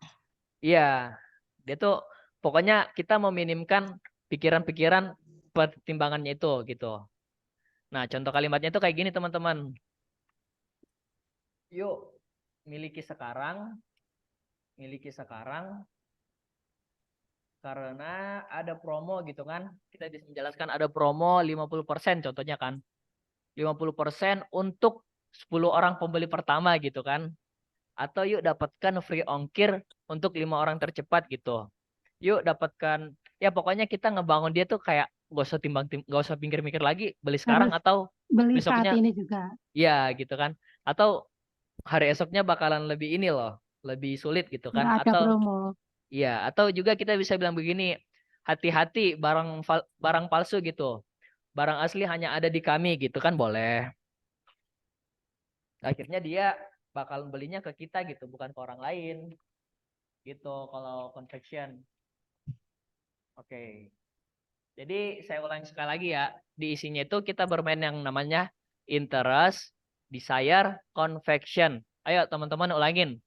S1: Iya, dia tuh pokoknya kita meminimkan pikiran-pikiran pertimbangannya itu gitu. Nah, contoh kalimatnya itu kayak gini teman-teman. Yuk, miliki sekarang karena ada promo gitu kan. Kita bisa menjelaskan ada promo 50% contohnya kan. 50% untuk 10 orang pembeli pertama gitu kan. Atau yuk dapatkan free ongkir untuk 5 orang tercepat gitu. Yuk dapatkan, ya pokoknya kita ngebangun dia tuh kayak gak usah pikir-pikir lagi beli sekarang
S3: Harus
S1: atau
S3: beli saat
S1: besoknya
S3: ini juga.
S1: ya gitu kan, atau hari esoknya bakalan lebih ini loh, lebih sulit gitu kan,
S3: Nggak ada
S1: atau
S3: promo.
S1: ya atau juga kita bisa bilang begini, hati-hati barang palsu gitu. barang asli hanya ada di kami gitu kan boleh. Akhirnya dia bakal belinya ke kita gitu, bukan ke orang lain. Gitu kalau confection. Oke. Jadi saya ulangi sekali lagi ya. Di isinya itu kita bermain yang namanya interest, desire, convection. Ayo teman-teman ulangin.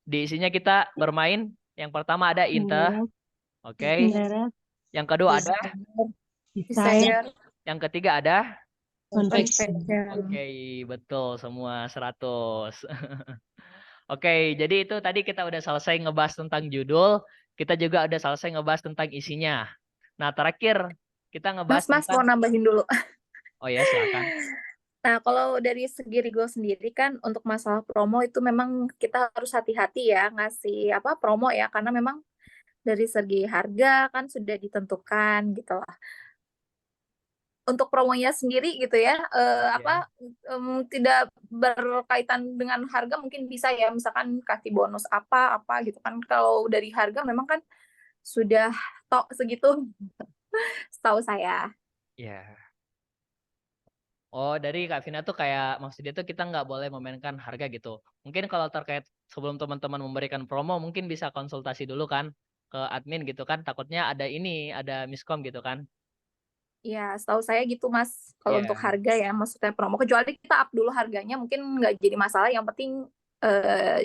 S1: Di isinya kita bermain. Yang pertama ada interest. Oke.
S5: Interest,
S1: Yang kedua ada.
S3: Desire,
S2: Desire,
S1: Yang ketiga ada.
S3: convection.
S2: convection.
S1: Oke, betul semua 100. Oke, jadi itu tadi kita udah selesai ngebahas tentang judul. Kita juga udah selesai ngebahas tentang isinya. Nah, terakhir kita ngebahas
S2: Mas mau
S1: tentang.
S2: nambahin dulu.
S1: Oh ya, silakan.
S2: Nah, kalau dari segi Rigo sendiri kan untuk masalah promo itu memang kita harus hati-hati ya ngasih apa promo ya, karena memang dari segi harga kan sudah ditentukan gitu lah. Untuk promonya sendiri gitu ya,
S1: Ya.
S2: tidak berkaitan dengan harga, mungkin bisa ya misalkan kasih bonus apa gitu kan. Kalau dari harga memang kan sudah tok segitu setahu saya.
S1: Ya. Oh, dari Kak Vina tuh kayak maksudnya tuh kita nggak boleh memainkan harga gitu. Mungkin kalau terkait sebelum teman-teman memberikan promo, mungkin bisa konsultasi dulu kan ke admin gitu kan. Takutnya ada miskom gitu kan.
S2: Ya, setahu saya gitu Mas. Kalau untuk
S1: Ya.
S2: harga ya, maksudnya promo. Kecuali kita up dulu harganya, mungkin nggak jadi masalah. Yang penting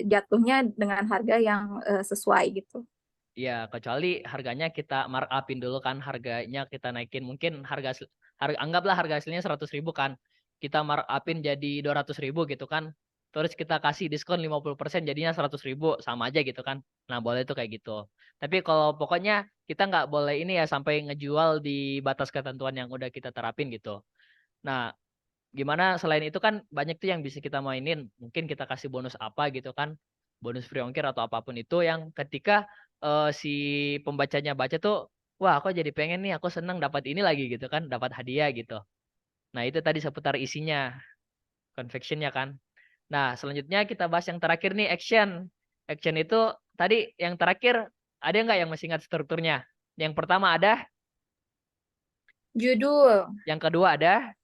S2: jatuhnya dengan harga yang sesuai gitu.
S1: Ya, kecuali harganya kita markupin dulu kan, harganya kita naikin. Mungkin anggaplah harga aslinya 100.000 kan. Kita markupin jadi 200.000 gitu kan. Terus kita kasih diskon 50% jadinya 100.000 sama aja gitu kan. Nah, boleh tuh kayak gitu. Tapi kalau pokoknya kita nggak boleh ini ya sampai ngejual di batas ketentuan yang udah kita terapin gitu. Nah, gimana selain itu kan banyak tuh yang bisa kita mainin. Mungkin kita kasih bonus apa gitu kan. Bonus free ongkir atau apapun itu yang ketika si pembacanya baca tuh, wah aku jadi pengen nih, aku seneng dapat ini lagi gitu kan, dapat hadiah gitu. Nah itu tadi seputar isinya, confectionnya kan. Nah selanjutnya kita bahas yang terakhir nih, action. Action itu tadi yang terakhir, ada nggak yang masih ingat strukturnya? Yang pertama ada,
S2: Judul,
S1: yang kedua ada,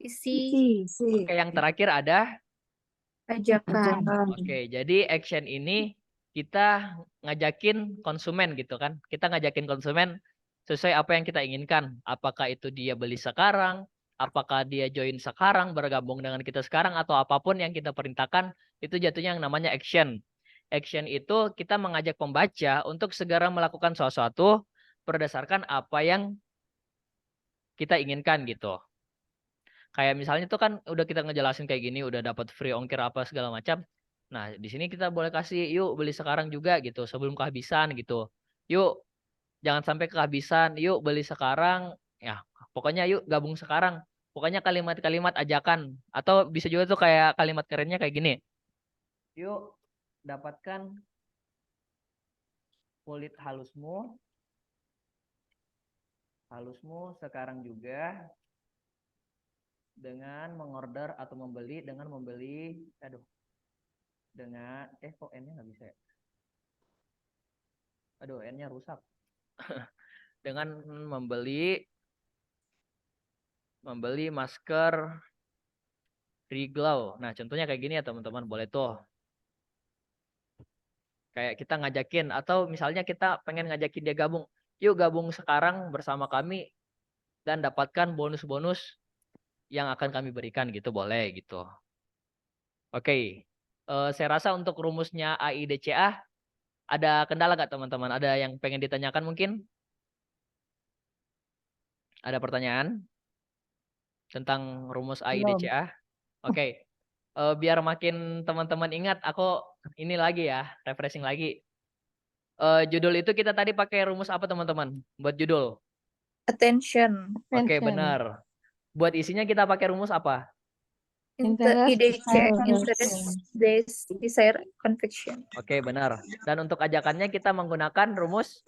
S2: isi,
S1: oke yang terakhir ada.
S2: ajakan.
S1: Oke, jadi action ini kita ngajakin konsumen gitu kan. Kita ngajakin konsumen sesuai apa yang kita inginkan. Apakah itu dia beli sekarang, apakah dia join sekarang, bergabung dengan kita sekarang, atau apapun yang kita perintahkan, itu jatuhnya yang namanya action. Action itu kita mengajak pembaca untuk segera melakukan sesuatu berdasarkan apa yang kita inginkan gitu. Kayak misalnya tuh kan udah kita ngejelasin kayak gini, udah dapat free ongkir apa segala macam. Nah, di sini kita boleh kasih, yuk beli sekarang juga gitu, sebelum kehabisan gitu. Yuk, jangan sampai kehabisan, yuk beli sekarang. Ya, pokoknya yuk gabung sekarang. Pokoknya kalimat-kalimat ajakan. Atau bisa juga tuh kayak kalimat kerennya kayak gini. Yuk, dapatkan kulit halusmu sekarang juga dengan mengorder atau membeli dengan kok N-nya nggak bisa ya? Aduh, N-nya rusak. Dengan membeli masker Riglow. Nah, contohnya kayak gini ya teman-teman, boleh tuh. Kayak kita ngajakin atau misalnya kita pengen ngajakin dia gabung. Yuk gabung sekarang bersama kami dan dapatkan bonus-bonus yang akan kami berikan gitu, boleh gitu. Oke. Saya rasa untuk rumusnya AIDCA ada kendala nggak teman-teman? Ada yang pengen ditanyakan mungkin? Ada pertanyaan tentang rumus AIDCA? Oke. Biar makin teman-teman ingat, aku ini lagi ya, refreshing lagi. Judul itu kita tadi pakai rumus apa teman-teman? Buat judul.
S2: Attention,
S1: Oke, benar. Buat isinya kita pakai rumus apa?
S2: IDC, interest, desire, conviction.
S1: Oke, benar. Dan untuk ajakannya kita menggunakan rumus.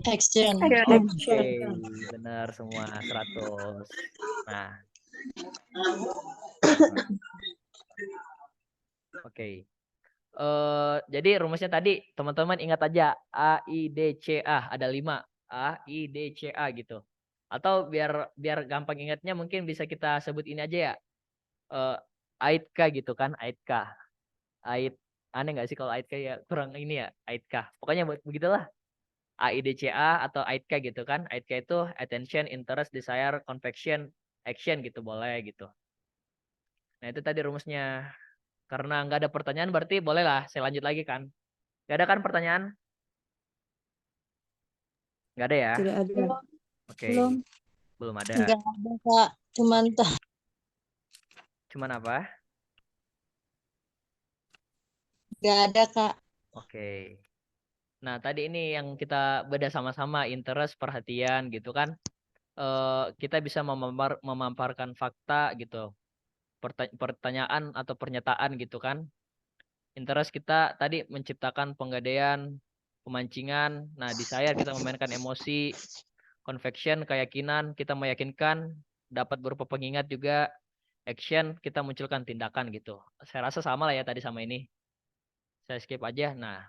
S7: Action.
S1: Oke, benar semua 100. Nah. Oke. Jadi rumusnya tadi teman-teman ingat aja AIDCA ada 5 AIDCA gitu. Atau biar gampang ingatnya mungkin bisa kita sebut ini aja ya. Aitka gitu kan, Aitka. Aneh nggak sih kalau Aitka ya, kurang ini ya, Aitka. Pokoknya begitulah. AIDCA atau Aitka gitu kan. Aitka itu attention, interest, desire, conviction, action gitu boleh gitu. Nah itu tadi rumusnya. Karena nggak ada pertanyaan berarti bolehlah saya lanjut lagi kan. Nggak ada kan pertanyaan? Nggak ada ya?
S5: Tidak ada.
S1: Oke.
S5: Belum.
S1: Belum ada.
S7: Enggak ada Kak, cuman
S1: Cuman apa?
S7: enggak ada Kak.
S1: Oke. Nah tadi ini yang kita beda sama-sama, interest, perhatian gitu kan. Kita bisa memamparkan fakta gitu. Pertanyaan atau pernyataan gitu kan. Interest kita tadi menciptakan penggadaian, pemancingan. Nah, desire kita memainkan emosi, conviction keyakinan, kita meyakinkan, dapat berupa pengingat juga, action kita munculkan tindakan gitu. Saya rasa sama lah ya tadi sama ini. Saya skip aja. Nah,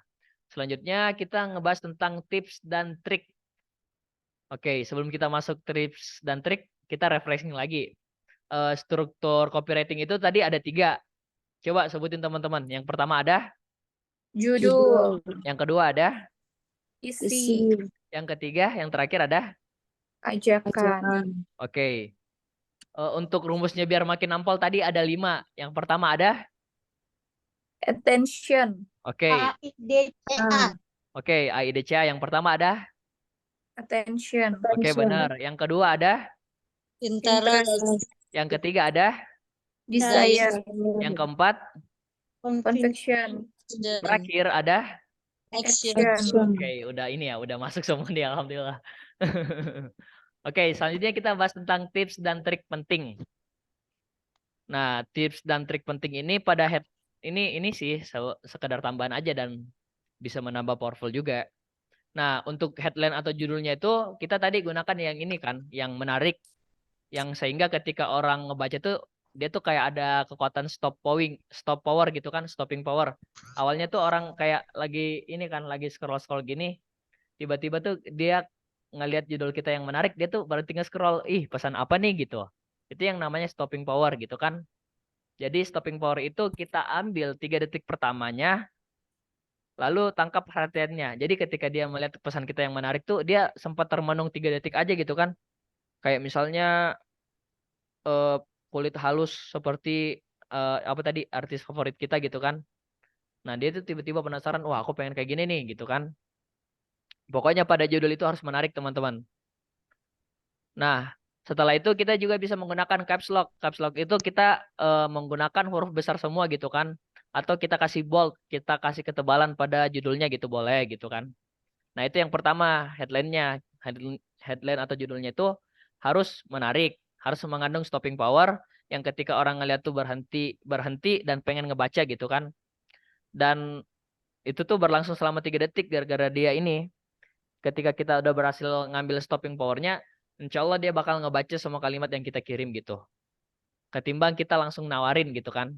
S1: selanjutnya kita ngebahas tentang tips dan trik. Oke, sebelum kita masuk tips dan trik, kita refreshing lagi. Struktur copywriting itu tadi ada 3. Coba sebutin teman-teman. Yang pertama ada,
S2: Judul,
S1: yang kedua ada,
S2: isi,
S1: yang ketiga, yang terakhir ada.
S2: ajakan.
S1: Oke. Untuk rumusnya biar makin nampol tadi ada 5. Yang pertama ada.
S2: Attention,
S1: Oke.
S7: AIDCA.
S1: Oke, AIDCA yang pertama ada.
S2: attention,
S1: Oke, benar. Yang kedua ada.
S7: Interest.
S1: Yang ketiga ada.
S2: desire,
S1: Yang keempat.
S2: conviction,
S1: Terakhir ada.
S7: Action.
S1: Oke, udah ini ya, udah masuk semua nih, alhamdulillah. Oke, selanjutnya kita bahas tentang tips dan trik penting. Nah, tips dan trik penting ini pada ini sih sekedar tambahan aja dan bisa menambah powerful juga. Nah, untuk headline atau judulnya itu kita tadi gunakan yang ini kan, yang menarik, yang sehingga ketika orang ngebaca tuh dia tuh kayak ada kekuatan stop power gitu kan, stopping power. Awalnya tuh orang kayak lagi ini kan, lagi scroll gini, tiba-tiba tuh dia ngelihat judul kita yang menarik, dia tuh berhenti nge-scroll, ih pesan apa nih gitu. Itu yang namanya stopping power gitu kan. Jadi stopping power itu kita ambil 3 detik pertamanya, lalu tangkap perhatiannya. Jadi ketika dia melihat pesan kita yang menarik tuh, dia sempat termenung 3 detik aja gitu kan. Kayak misalnya kulit halus seperti apa tadi artis favorit kita gitu kan. Nah dia tuh tiba-tiba penasaran, wah aku pengen kayak gini nih gitu kan. Pokoknya pada judul itu harus menarik teman-teman. Nah setelah itu kita juga bisa menggunakan caps lock. Caps lock itu kita menggunakan huruf besar semua gitu kan. Atau kita kasih bold, kita kasih ketebalan pada judulnya gitu boleh gitu kan. Nah itu yang pertama, headline-nya. Headline atau judulnya itu harus menarik, harus mengandung stopping power yang ketika orang ngeliat tuh berhenti dan pengen ngebaca gitu kan. Dan itu tuh berlangsung selama 3 detik gara-gara dia ini. Ketika kita udah berhasil ngambil stopping powernya, insya Allah dia bakal ngebaca semua kalimat yang kita kirim gitu. Ketimbang kita langsung nawarin gitu kan.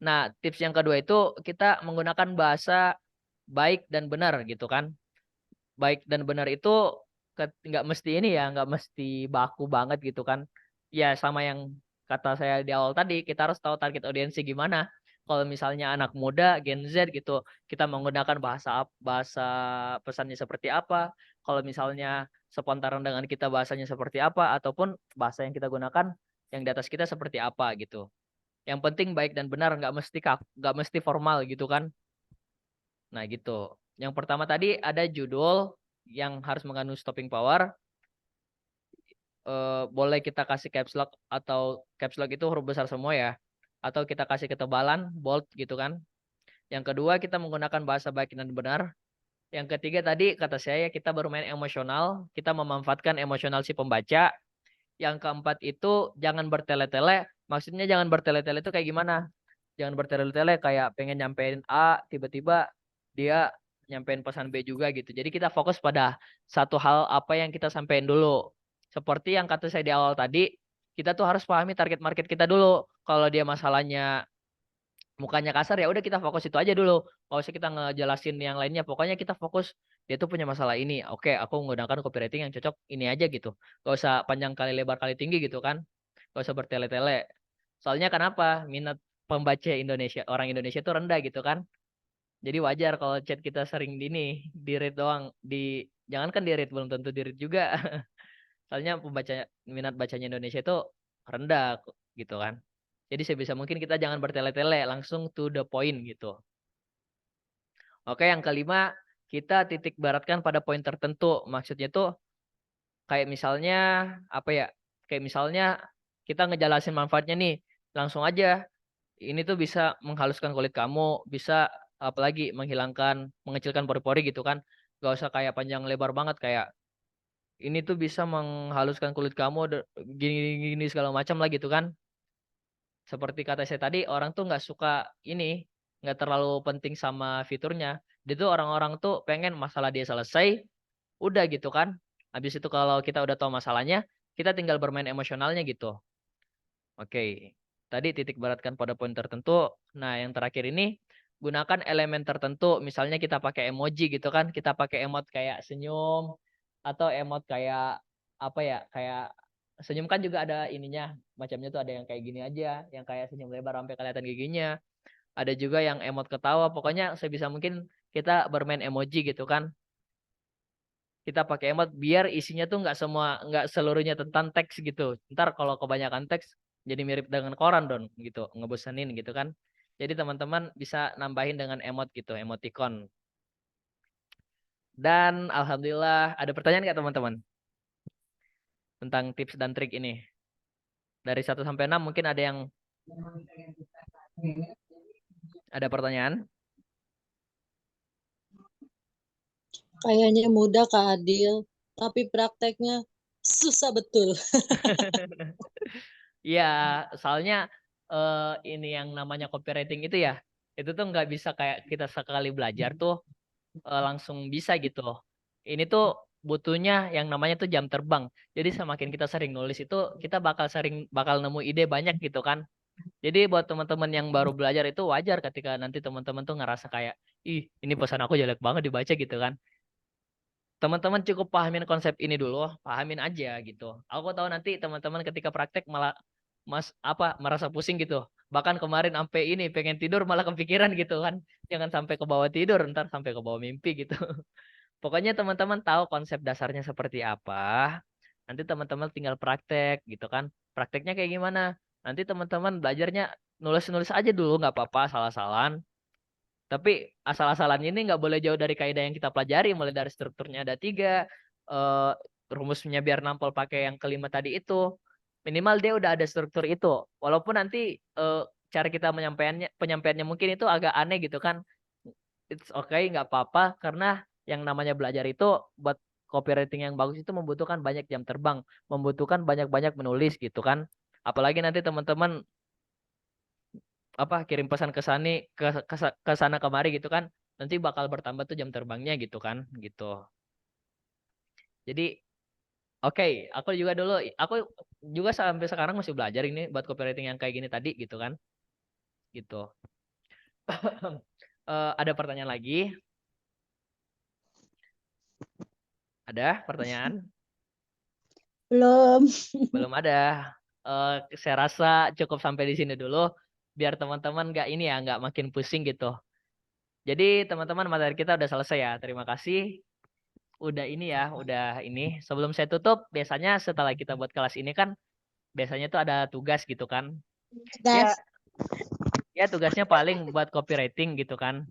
S1: Nah, tips yang kedua itu kita menggunakan bahasa baik dan benar gitu kan. Baik dan benar itu nggak mesti ini ya, nggak mesti baku banget gitu kan. Ya sama yang kata saya di awal tadi, kita harus tahu target audiensi gimana. Kalau misalnya anak muda, Gen Z gitu, kita menggunakan bahasa pesannya seperti apa. Kalau misalnya sepontaran dengan kita bahasanya seperti apa, ataupun bahasa yang kita gunakan yang di atas kita seperti apa gitu. Yang penting baik dan benar, nggak mesti formal gitu kan. Nah gitu. Yang pertama tadi ada judul yang harus mengandung stopping power. Boleh kita kasih caps lock atau caps lock itu huruf besar semua ya. Atau kita kasih ketebalan bold gitu kan. Yang kedua kita menggunakan bahasa baik dan benar. Yang ketiga tadi kata saya kita bermain emosional. Kita memanfaatkan emosional si pembaca. Yang keempat itu jangan bertele-tele. Maksudnya jangan bertele-tele itu kayak gimana? Jangan bertele-tele kayak pengen nyampein A, tiba-tiba dia nyampein pesan B juga gitu. Jadi kita fokus pada satu hal apa yang kita sampein dulu. Seperti yang kata saya di awal tadi, kita tuh harus pahami target market kita dulu. Kalau dia masalahnya mukanya kasar ya udah kita fokus itu aja dulu. Kalau usah kita ngejelasin yang lainnya, pokoknya kita fokus dia tuh punya masalah ini. Oke, aku menggunakan copywriting yang cocok ini aja gitu. Gak usah panjang kali lebar kali tinggi gitu kan. Gak usah bertele-tele. Soalnya kenapa? Minat pembaca Indonesia, orang Indonesia tuh rendah gitu kan. Jadi wajar kalau chat kita sering di read doang. Jangankan di read, belum tentu di read juga. Soalnya minat bacanya Indonesia itu rendah gitu kan. Jadi sebisa mungkin kita jangan bertele-tele, langsung to the point gitu. Oke, yang kelima, kita titik beratkan pada poin tertentu. Maksudnya tuh kayak misalnya apa ya? Kayak misalnya kita ngejelasin manfaatnya nih, langsung aja. Ini tuh bisa menghaluskan kulit kamu, bisa apalagi mengecilkan pori-pori gitu kan. Gak usah kayak panjang lebar banget kayak ini tuh bisa menghaluskan kulit kamu gini segala macam lah gitu kan. Seperti kata saya tadi, orang tuh nggak suka nggak terlalu penting sama fiturnya. Dia tuh orang-orang tuh pengen masalah dia selesai, udah gitu kan. Habis itu kalau kita udah tahu masalahnya, kita tinggal bermain emosionalnya gitu. Oke, tadi titik beratkan pada poin tertentu. Nah, yang terakhir ini gunakan elemen tertentu. Misalnya kita pakai emoji gitu kan, kita pakai emot kayak senyum atau emot kayak apa ya, kayak senyum kan juga ada ininya, macamnya tuh ada yang kayak gini aja, yang kayak senyum lebar sampai kelihatan giginya. Ada juga yang emot ketawa. Pokoknya sebisa mungkin kita bermain emoji gitu kan. Kita pakai emot biar isinya tuh nggak seluruhnya tentang teks gitu. Ntar kalau kebanyakan teks jadi mirip dengan koran gitu, ngebosenin gitu kan. Jadi teman-teman bisa nambahin dengan emot gitu, emoticon. Dan alhamdulillah ada pertanyaan nggak teman-teman tentang tips dan trik ini? Dari 1 sampai 6 mungkin ada pertanyaan?
S7: Kayaknya mudah Kak Adil, tapi prakteknya susah betul.
S1: Iya, soalnya ini yang namanya copywriting itu ya, itu tuh nggak bisa kayak kita sekali belajar tuh langsung bisa gitu. Ini tuh butuhnya yang namanya tuh jam terbang. Jadi semakin kita sering nulis itu kita bakal nemu ide banyak gitu kan. Jadi buat teman-teman yang baru belajar itu wajar ketika nanti teman-teman tuh ngerasa kayak, ih ini pesan aku jelek banget dibaca gitu kan. Teman-teman cukup pahamin konsep ini dulu, pahamin aja gitu. Aku tahu nanti teman-teman ketika praktek malah merasa pusing gitu. Bahkan kemarin sampai ini pengen tidur malah kepikiran gitu kan. Jangan sampai ke bawah tidur, ntar sampai ke bawah mimpi gitu. Pokoknya teman-teman tahu konsep dasarnya seperti apa. Nanti teman-teman tinggal praktek gitu kan. Prakteknya kayak gimana? Nanti teman-teman belajarnya nulis-nulis aja dulu, nggak apa-apa, salah-salahan. Tapi asal-asalan ini nggak boleh jauh dari kaidah yang kita pelajari. Mulai dari strukturnya ada 3, rumusnya biar nampol pakai yang kelima tadi itu. Minimal dia udah ada struktur itu. Walaupun nanti cara kita penyampaiannya mungkin itu agak aneh gitu kan. It's okay, nggak apa-apa. Karena yang namanya belajar itu buat copywriting yang bagus itu membutuhkan banyak jam terbang. Membutuhkan banyak-banyak menulis gitu kan. Apalagi nanti teman-teman kirim pesan ke sana kemari gitu kan, nanti bakal bertambah tuh jam terbangnya gitu kan gitu. Jadi aku juga sampai sekarang masih belajar ini buat copywriting yang kayak gini tadi gitu kan gitu. Ada pertanyaan lagi? Ada pertanyaan? Belum ada. Saya rasa cukup sampai di sini dulu biar teman-teman nggak makin pusing gitu. Jadi teman-teman materi kita udah selesai ya. Terima kasih. Udah ini. Sebelum saya tutup, biasanya setelah kita buat kelas ini kan biasanya tuh ada tugas gitu kan. Ya tugasnya paling buat copywriting gitu kan.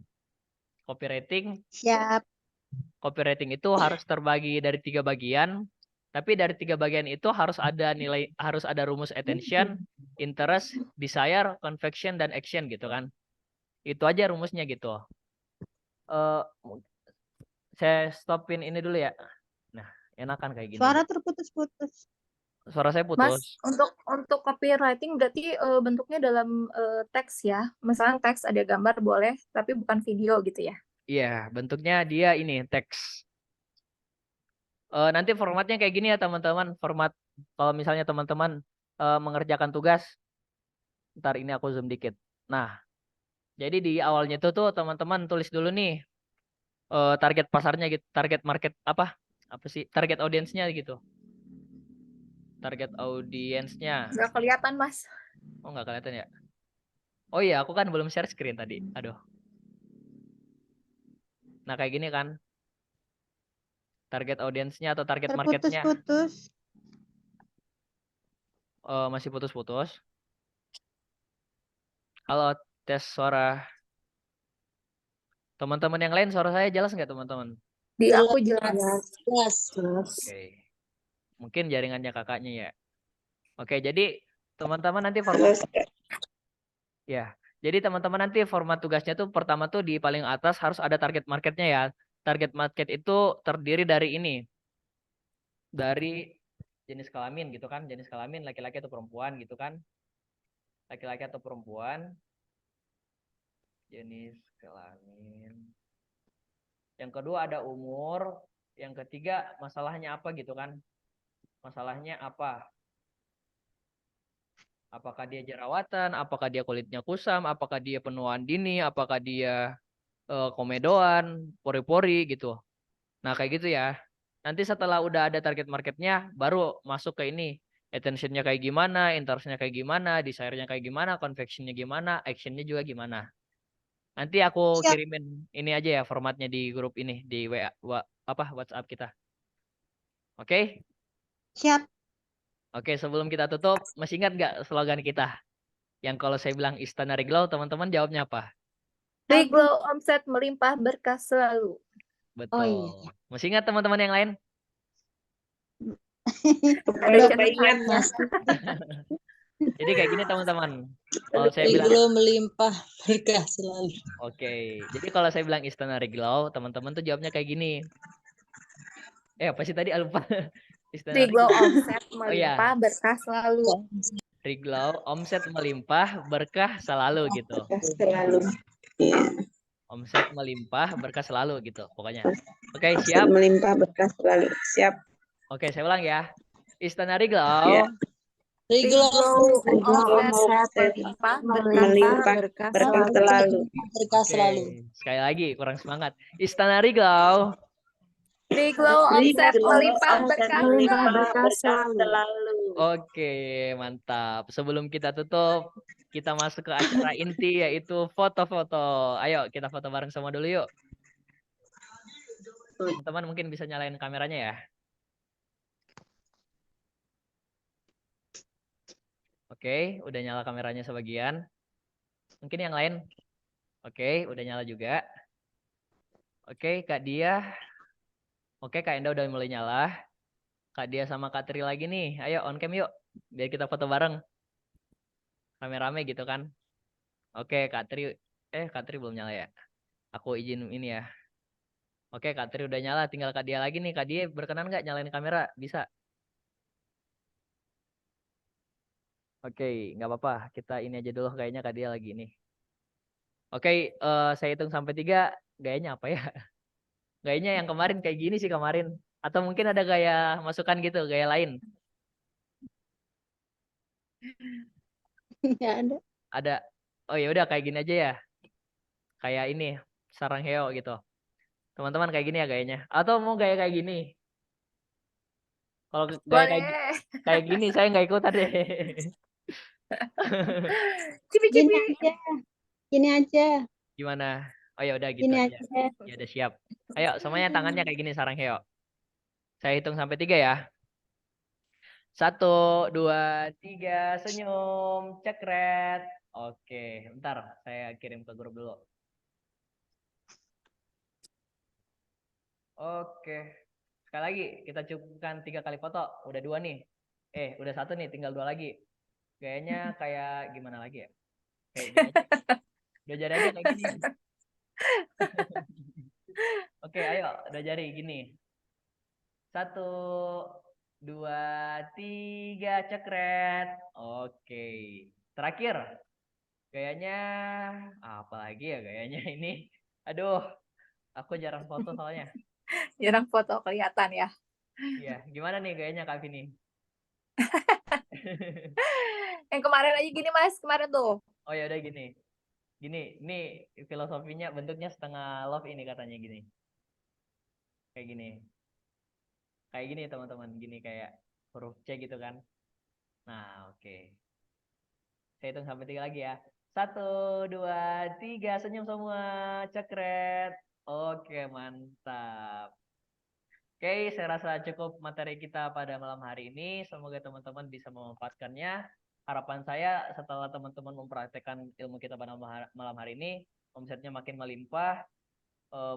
S1: Copywriting
S6: Siap.
S1: Copywriting itu harus terbagi dari 3 bagian. Tapi dari 3 bagian itu harus ada rumus attention, interest, desire, conviction, dan action gitu kan. Itu aja rumusnya gitu. Eh saya stopin ini dulu ya. Nah, enakan kayak gini.
S6: Suara terputus-putus.
S1: Suara saya
S2: Mas,
S1: putus.
S2: untuk copywriting berarti bentuknya dalam teks ya. Misalnya teks ada gambar boleh, tapi bukan video gitu ya.
S1: Iya, bentuknya dia ini teks. Nanti formatnya kayak gini ya teman-teman. Format kalau misalnya teman-teman mengerjakan tugas, ntar ini aku zoom dikit. Nah, jadi di awalnya itu tuh teman-teman tulis dulu nih. target pasarnya gitu, target market apa sih, target audiensnya gitu, target audiensnya.
S2: Nggak kelihatan, Mas.
S1: Oh, nggak kelihatan ya? Oh iya, aku kan belum share screen tadi. Aduh. Nah, kayak gini kan, target audiensnya atau target marketnya.
S8: Terputus-putus.
S1: Masih putus-putus. Halo, tes suara. Teman-teman yang lain suara saya jelas nggak, teman-teman?
S2: Di
S7: Jelas.
S2: aku jelas.
S7: Jelas.
S1: Oke. Mungkin jaringannya kakaknya ya. Oke, jadi teman-teman nanti format ya. Jadi teman-teman nanti format tugasnya tuh pertama tuh di paling atas harus ada target marketnya ya. Target market itu terdiri dari ini. Dari jenis kelamin gitu kan, jenis kelamin laki-laki atau perempuan gitu kan. Laki-laki atau perempuan. Jenis kelamin. Yang kedua ada umur, yang ketiga masalahnya apa gitu kan. Masalahnya apa? Apakah dia jerawatan, apakah dia kulitnya kusam, apakah dia penuaan dini, apakah dia komedoan, pori-pori gitu. Nah, kayak gitu ya. Nanti setelah udah ada target marketnya, baru masuk ke ini. Attentionnya kayak gimana, interestnya kayak gimana, desire-nya kayak gimana, convectionnya gimana, actionnya juga gimana. Nanti aku
S8: Siap.
S1: kirimin ini aja ya formatnya di grup ini, di WhatsApp kita. Oke?
S8: Siap.
S1: Oke, sebelum kita tutup, masih ingat nggak slogan kita? Yang kalau saya bilang Istana Riglau, teman-teman jawabnya apa?
S2: Riglow omset melimpah berkah selalu.
S1: Betul.
S8: Oh iya.
S1: Masih ingat teman-teman yang lain?
S2: Ada
S8: Belum
S2: catatannya.
S7: Mas,
S1: Jadi kayak gini teman-teman. Kalau saya bilang,
S7: Riglow melimpah berkah selalu.
S1: oke. Jadi kalau saya bilang Istana Riglau, teman-teman tuh jawabnya kayak gini. Apa sih tadi? Lupa. Istana
S2: Riglow
S1: Riglau.
S2: omset
S1: Oh ya,
S2: melimpah berkah selalu.
S1: Riglau omset melimpah berkah selalu gitu.
S8: Selalu. Iya.
S1: Omset melimpah berkah selalu gitu pokoknya. Oke, siap.
S8: Melimpah berkah selalu. Siap.
S1: Oke, saya ulang ya. Istana
S8: Ya.
S1: Riglau
S7: Riglow
S2: Omset melimpah
S8: Melimpah
S2: berkah
S8: berkah
S2: selalu.
S8: selalu.
S7: berkah
S1: Oke,
S7: selalu.
S1: sekali lagi kurang semangat. Istana Riglau
S2: Riglow omset melimpah berkah
S8: Berkah
S2: selalu.
S8: selalu.
S1: Oke, mantap. Sebelum kita tutup, kita masuk ke acara inti yaitu foto-foto. Ayo kita foto bareng sama dulu yuk. Teman-teman mungkin bisa nyalain kameranya ya. Oke, udah nyala kameranya sebagian. Mungkin yang lain. Oke, udah nyala juga. Oke, Kak Dia. Oke, Kak Enda udah mulai nyala. Kak Dia sama Kak Tri lagi nih. Ayo on cam yuk. Biar kita foto bareng. Rame-rame gitu kan. Oke, Kak Tri belum nyala ya. Aku izin ini ya. Oke, Kak Tri udah nyala, tinggal Kak Dia lagi nih. Kak Dia berkenan nggak nyalain kamera? Bisa. Oke, nggak apa-apa. Kita ini aja dulu kayaknya Kak Dia lagi nih. Oke, saya hitung sampai 3. Gayanya apa ya? Gayanya yang kemarin kayak gini sih kemarin. Atau mungkin ada gaya masukan gitu, gaya lain.
S8: Nggak ada.
S1: Ada. Oh ya udah kayak gini aja ya. Kayak ini, sarang heo gitu. Teman-teman kayak gini ya gayanya. Atau mau gaya kayak gini? Kalau gaya
S2: Boleh.
S1: kayak gini saya nggak ikutan deh.
S8: Gini aja. Gini aja.
S1: Gimana? Oh ya udah gitu
S8: Gini
S1: aja.
S8: aja.
S1: Ya udah siap. Ayo semuanya tangannya kayak gini sarang heo. Saya hitung sampai 3 ya. 1, 2, 3, senyum, cekret. Oke, bentar saya kirim ke grup dulu. Oke, sekali lagi kita cukupkan 3 kali foto. Udah 2 nih. Udah 1 nih, tinggal 2 lagi. Gayanya kayak gimana lagi ya? Kayak gini aja. Udah jari aja kayak gini. Oke, ayo udah jari gini. 1, 2, 3, cekret. Oke, terakhir. Gayanya apa lagi ya gayanya ini? Aduh, aku jarang foto soalnya.
S2: Jarang foto kelihatan ya.
S1: Iya, gimana nih gayanya Kak Vini?
S2: Yang kemarin aja gini Mas, kemarin tuh.
S1: Oh ya udah gini. Gini, ini filosofinya bentuknya setengah love ini katanya gini. Kayak gini. Kayak gini teman-teman, gini kayak huruf C gitu kan. Nah, oke. Saya hitung sampai 3 lagi ya. 1, 2, 3, senyum semua, cekret. Oke, mantap. Oke, saya rasa cukup materi kita pada malam hari ini. Semoga teman-teman bisa memanfaatkannya. Harapan saya setelah teman-teman mempraktekkan ilmu kita pada malam hari ini, omsetnya makin melimpah,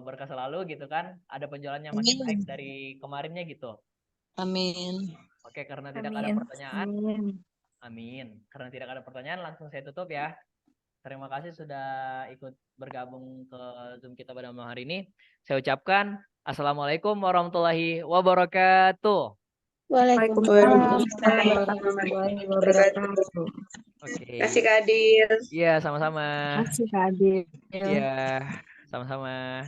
S1: berkah selalu gitu kan. Ada penjualannya makin naik
S7: Amin.
S1: dari kemarinnya gitu.
S7: Amin.
S1: Oke, karena tidak ada
S2: Amin.
S1: pertanyaan,
S5: Amin.
S1: amin. Karena tidak ada pertanyaan, langsung saya tutup ya. Terima kasih sudah ikut bergabung ke Zoom kita pada malam hari ini. Saya ucapkan Assalamualaikum warahmatullahi wabarakatuh.
S8: Waalaikumsalam
S5: warahmatullahi wabarakatuh.
S1: Oke.
S8: Terima kasih Kak Adil.
S1: Iya, sama-sama.
S5: Terima kasih Kak Adil.
S1: Iya, sama-sama.